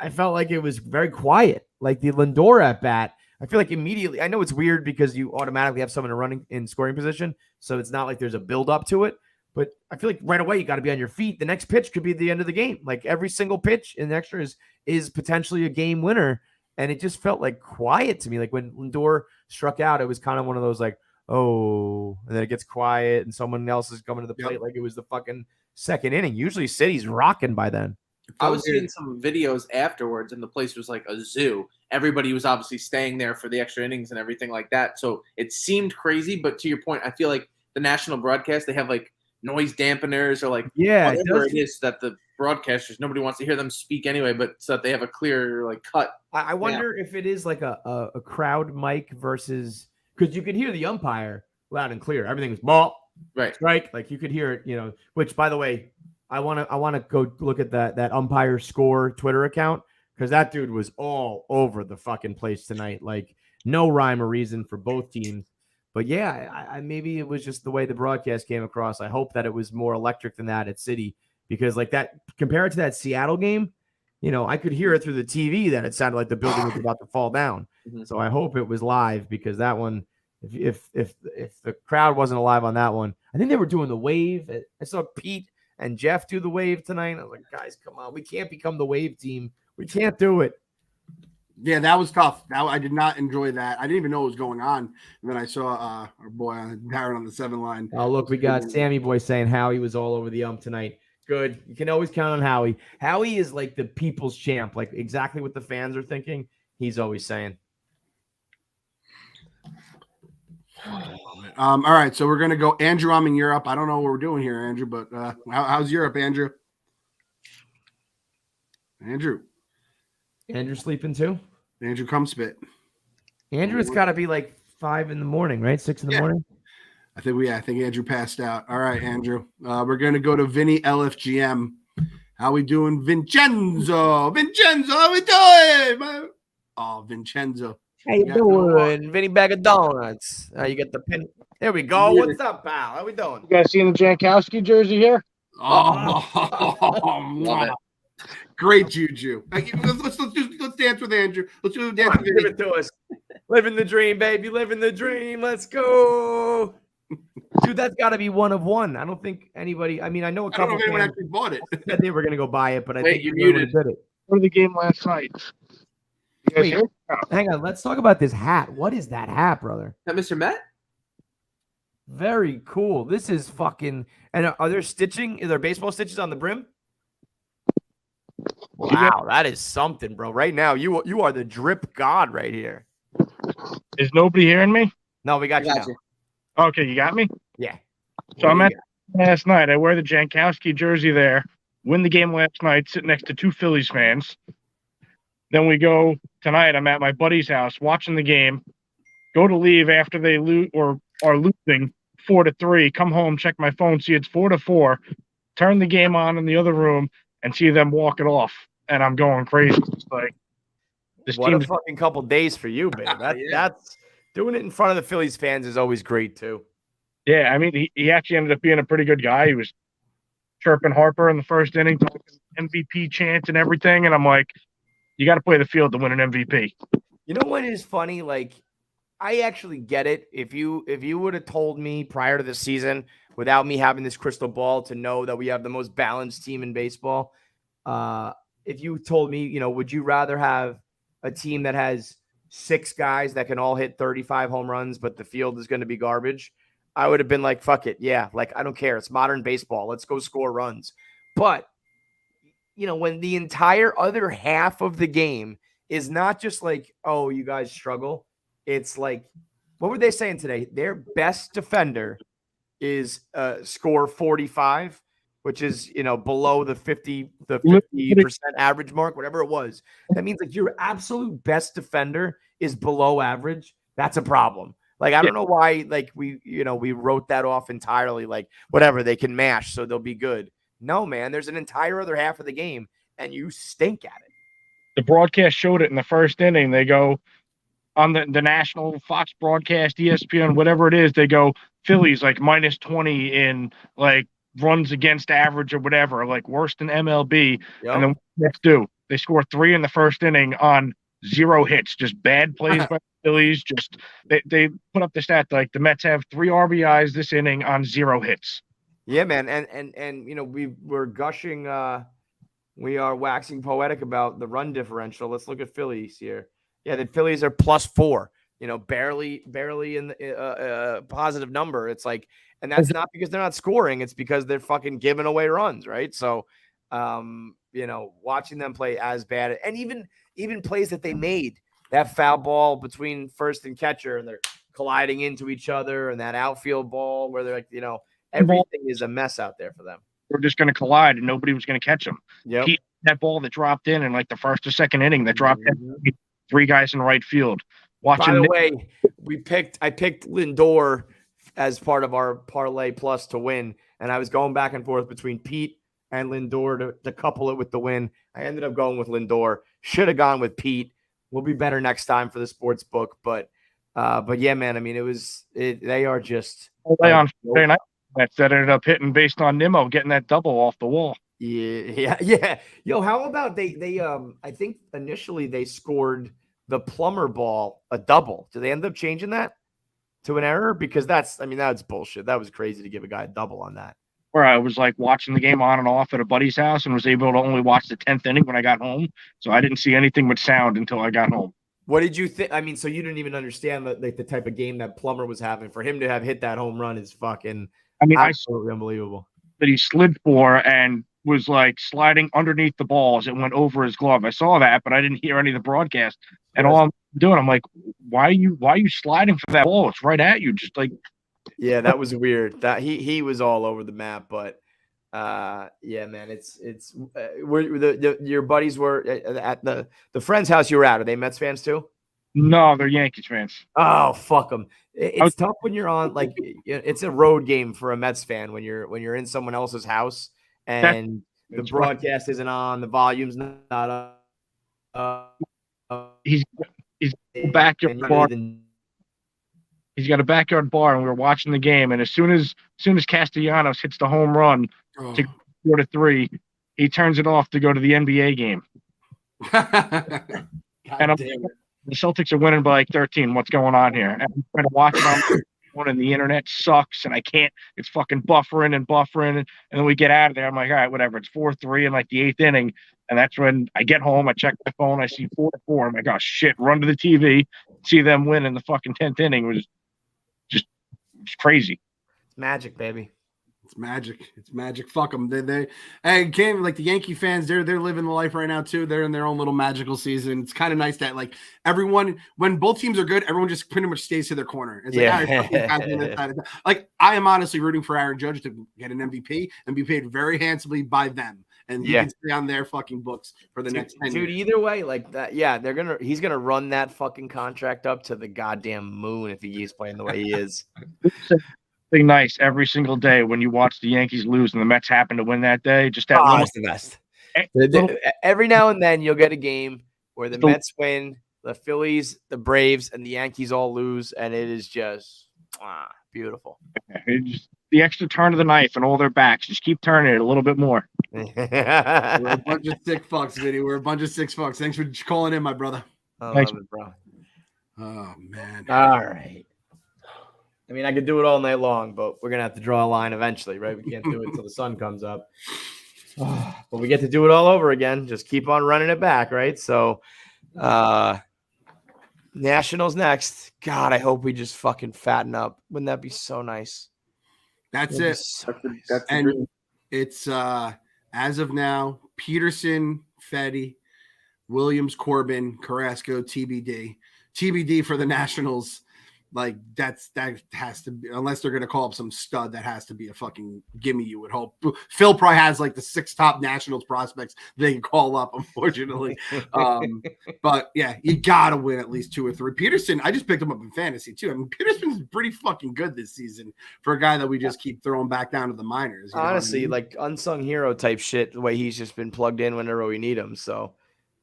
I felt like it was very quiet. Like the Lindor at bat, I feel like immediately, I know it's weird because you automatically have someone running in scoring position, so it's not like there's a build up to it, but I feel like right away you got to be on your feet. The next pitch could be the end of the game. Like every single pitch in the extra is potentially a game winner, and it just felt like quiet to me. Like when Lindor struck out, it was kind of one of those like, oh, and then it gets quiet and someone else is coming to the plate like it was the fucking second inning. Usually City's rocking by then. I was seeing some videos afterwards, and the place was like a zoo. Everybody was obviously staying there for the extra innings and everything like that. So it seemed crazy, but to your point, I feel like the national broadcast, they have like noise dampeners or like whatever it is that the broadcasters, nobody wants to hear them speak anyway, but so that they have a clear like cut. I wonder if it is like a crowd mic versus, because you could hear the umpire loud and clear. Everything was ball. Right. Strike. Like you could hear it, which by the way, I want to go look at that umpire score Twitter account, because that dude was all over the fucking place tonight. Like no rhyme or reason for both teams. But yeah, I maybe it was just the way the broadcast came across. I hope that it was more electric than that at City, because like that, compared to that Seattle game, I could hear it through the TV that it sounded like the building was about to fall down. Mm-hmm. So I hope it was live, because that one, if the crowd wasn't alive on that one, I think they were doing the wave. I saw Pete and Jeff do the wave tonight. I was like, guys, come on. We can't become the wave team. We can't do it. Yeah, that was tough. I did not enjoy that. I didn't even know what was going on. And then I saw our boy Darren on the 7 line. Oh, look, we got Sammy Boy saying Howie was all over the ump tonight. Good. You can always count on Howie. Howie is like the people's champ, like exactly what the fans are thinking. He's always saying. All right, so we're gonna go. Andrew, I'm in Europe. I don't know what we're doing here, Andrew, but how's Europe, Andrew? Andrew sleeping too? Andrew Cumspit. Andrew, it's got to be like 5 in the morning, right? 6 in the morning. I think Andrew passed out. All right, Andrew. We're gonna go to Vinny LFGM. How we doing, Vincenzo? How we doing? Oh, Vincenzo. How you doing? Vinny Bag of Donuts. You get the pin. There we go. What's up, pal? How we doing? You guys seeing the Jankowski jersey here? Oh, Love it. Great juju. Let's dance with Andrew. Let's do dance with Give it to us. Living the dream, baby. Living the dream. Let's go. Dude, that's got to be one of one. I don't think anybody. I mean, I know a couple. I don't know if anyone actually bought it. Said they were going to go buy it, but I Wait, think you muted. muted. Did it. Go to the game last night. You guys Wait, here? hang on. Let's talk about this hat. What is that hat, brother? Is that Mr. Met? Very cool. This is fucking. And are there stitching? Are there baseball stitches on the brim? Wow, that is something, bro. Right now, you are the drip god right here. Is nobody hearing me? No, we got you now. Okay, you got me? Yeah. So I'm at last night. I wear the Jankowski jersey there. Win the game last night, sitting next to two Phillies fans. Then we go tonight. I'm at my buddy's house watching the game. Go to leave after they lose or are losing 4-3. Come home, check my phone, see it's 4-4. Turn the game on in the other room and see them walk it off. And I'm going crazy. It's like this what team. a fucking couple days for you, babe. That's doing it in front of the Phillies fans is always great too. Yeah, I mean, he actually ended up being a pretty good guy. He was chirping Harper in the first inning, talking MVP chants and everything. And I'm like, you got to play the field to win an MVP. You know what is funny? Like, I actually get it. If you would have told me prior to the season, without me having this crystal ball to know that we have the most balanced team in baseball, if you told me, you know, would you rather have a team that has 6 guys that can all hit 35 home runs, but the field is going to be garbage? I would have been like, fuck it. Yeah. Like, I don't care. It's modern baseball. Let's go score runs. But, you know, when the entire other half of the game is not just like, oh, you guys struggle. It's like, what were they saying today? Their best defender is score 45, which is, you know, below the 50% average mark, whatever it was. That means like your absolute best defender is below average. That's a problem. Like, I don't know why, like, we wrote that off entirely. Like, whatever, they can mash, so they'll be good. No, man, there's an entire other half of the game, and you stink at it. The broadcast showed it in the first inning. They go on the national Fox broadcast, ESPN, whatever it is, they go Phillies like minus 20 in like runs against average or whatever, like worse than MLB. Yep. And then let's do. They score 3 in the first inning on 0 hits, just bad plays by the Phillies. Just they put up the stat like the Mets have 3 RBIs this inning on 0 hits. Yeah, man, and you know we're gushing, we are waxing poetic about the run differential. Let's look at Phillies here. Yeah, the Phillies are +4. You know, barely in the positive number. It's like, and that's not because they're not scoring. It's because they're fucking giving away runs, right? So, you know, watching them play as bad, and even plays that they made, that foul ball between first and catcher, and they're colliding into each other, and that outfield ball where they're like, you know, everything is a mess out there for them. We're just going to collide, and nobody was going to catch them. Yeah, that ball that dropped in like the first or second inning that dropped in, 3 guys in right field. By the way, I picked Lindor as part of our parlay plus to win, and I was going back and forth between Pete and Lindor to couple it with the win. I ended up going with Lindor. Should have gone with Pete. We'll be better next time for the sports book, but yeah, man. I mean, they are just on Friday night that ended up hitting based on Nimmo getting that double off the wall. Yeah. Yo, how about they I think initially they scored the Plummer ball a double. Did they end up changing that to an error? Because that's bullshit. That was crazy to give a guy a double on that. Where I was like watching the game on and off at a buddy's house and was able to only watch the 10th inning when I got home. So I didn't see anything with sound until I got home. What did you think? I mean, so you didn't even understand the type of game that Plummer was having. For him to have hit that home run is fucking absolutely unbelievable. That he slid for and was like sliding underneath the ball as it went over his glove. I saw that, but I didn't hear any of the broadcast. And all I'm doing, I'm like, why are you sliding for that ball? It's right at you. Just like, yeah, that was weird. That he was all over the map, but yeah, man, it's your buddies were at the friend's house you were at. Are they Mets fans too? No, they're Yankees fans. Oh, fuck them. It's tough when you're on, like, it's a road game for a Mets fan when you're in someone else's house and the broadcast isn't on, the volume's not up. he's a backyard bar. He's got a backyard bar, and we were watching the game. And as soon as Castellanos hits the home run to 4-3, he turns it off to go to the NBA game. And the Celtics are winning by like 13. What's going on here? And I'm trying to watch it on one, and the internet sucks, and I can't. It's fucking buffering. And then we get out of there. I'm like, all right, whatever. It's 4-3 in like the 8th inning, and that's when I get home. I check my phone. I see 4-4. I'm like, oh shit! Run to the TV, see them win in the fucking 10th inning. It was just crazy. It's magic, baby. It's magic. It's magic. Fuck them. And came like the Yankee fans. They're living the life right now too. They're in their own little magical season. It's kind of nice that like everyone, when both teams are good, everyone just pretty much stays to their corner. It's like I am honestly rooting for Aaron Judge to get an MVP and be paid very handsomely by them, and he can stay on their fucking books for the next 10 years. Either way, like that, he's gonna run that fucking contract up to the goddamn moon if he is playing the way he is. Nice every single day when you watch the Yankees lose and the Mets happen to win that day. Just that it's the best. Every now and then you'll get a game where the Mets win, the Phillies, the Braves, and the Yankees all lose, and it is just beautiful. The extra turn of the knife and all their backs. Just keep turning it a little bit more. We're a bunch of sick fucks, Vinny. We're a bunch of sick fucks. Thanks for calling in, my brother. Thanks, bro. Oh man. All right. I mean, I could do it all night long, but we're going to have to draw a line eventually, right? We can't do it until the sun comes up. But we get to do it all over again. Just keep on running it back, right? So, Nationals next. God, I hope we just fucking fatten up. Wouldn't that be so nice? That's it. And it's, as of now, Peterson, Fetty, Williams, Corbin, Carrasco, TBD. TBD for the Nationals. Like that has to be, unless they're going to call up some stud, that has to be a fucking gimme, you would hope. Phil probably has like the 6 top Nationals prospects they can call up, unfortunately. But yeah, you got to win at least 2 or 3. Peterson, I just picked him up in fantasy too. I mean, Peterson's pretty fucking good this season for a guy that we just keep throwing back down to the minors. Honestly, I mean? Like unsung hero type shit, the way he's just been plugged in whenever we need him. So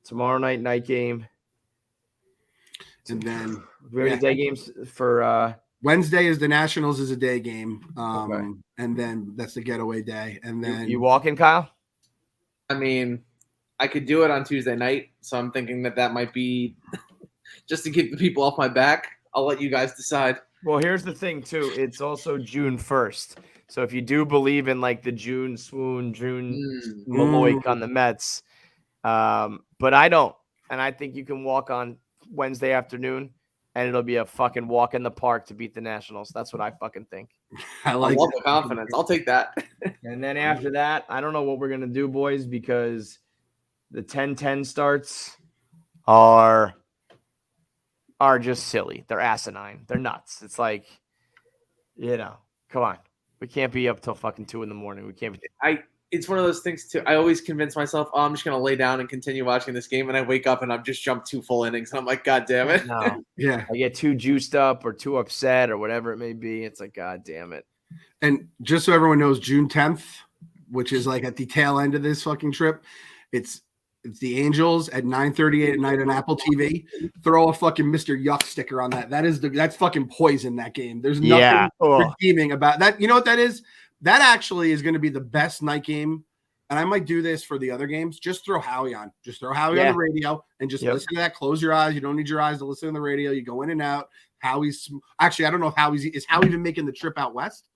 tomorrow night game. And then day games for Wednesday is the Nationals is a day game. And then that's the getaway day. And then you walking, Kyle? I mean, I could do it on Tuesday night, so I'm thinking that might be just to keep the people off my back. I'll let you guys decide. Well, here's the thing too. It's also June 1st. So if you do believe in like the June swoon, June Maloik on the Mets, but I don't, and I think you can walk on Wednesday afternoon, and it'll be a fucking walk in the park to beat the Nationals. That's what I fucking think. I love the confidence. I'll take that. And then after that, I don't know what we're gonna do, boys, because the 10-10 starts are just silly. They're asinine. They're nuts. It's like, come on. We can't be up till fucking 2 a.m. We can't be. It's one of those things too. I always convince myself, I'm just going to lay down and continue watching this game. And I wake up and I've just jumped 2 full innings. And I'm like, God damn it. No. Yeah. I get too juiced up or too upset or whatever it may be. It's like, God damn it. And just so everyone knows, June 10th, which is like at the tail end of this fucking trip, it's the Angels at 9:38 at night on Apple TV. Throw a fucking Mr. Yuck sticker on that. That's fucking poison, that game. There's nothing redeeming about that. You know what that is? That actually is going to be the best night game, and I might do this for the other games. Just throw Howie on. Just throw Howie on the radio and just listen to that. Close your eyes. You don't need your eyes to listen to the radio. You go in and out. Howie's actually, I don't know if is Howie even making the trip out west?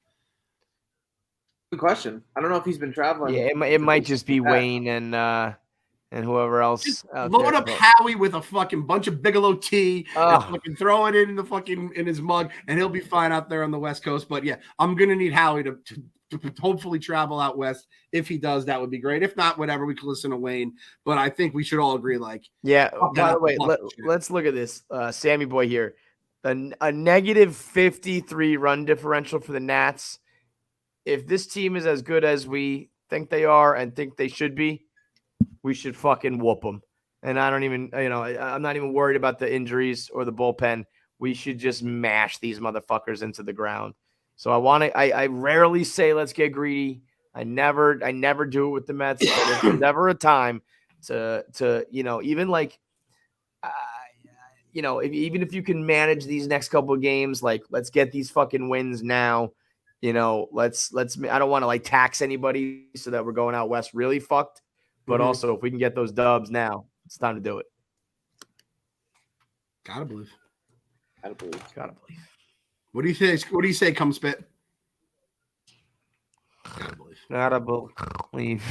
Good question. I don't know if he's been traveling. Yeah, it might just be Wayne and whoever else. Just load up Howie with a fucking bunch of Bigelow tea and fucking throw it in the fucking in his mug, and he'll be fine out there on the West Coast. But yeah, I'm gonna need Howie to hopefully travel out west. If he does, that would be great. If not, whatever, we can listen to Wayne. But I think we should all agree, like, by the way, let's look at this. Sammy boy here, a negative 53 run differential for the Nats. If this team is as good as we think they are and think they should be, we should fucking whoop them. And I don't even, I'm not even worried about the injuries or the bullpen. We should just mash these motherfuckers into the ground. So I rarely say let's get greedy. I never do it with the Mets. There's never a time to even like even if you can manage these next couple of games, like let's get these fucking wins now. Let's I don't want to like tax anybody so that we're going out west really fucked. But also, if we can get those dubs now, it's time to do it. Gotta believe. Gotta believe. What do you think? What do you say? Come spit. Gotta believe.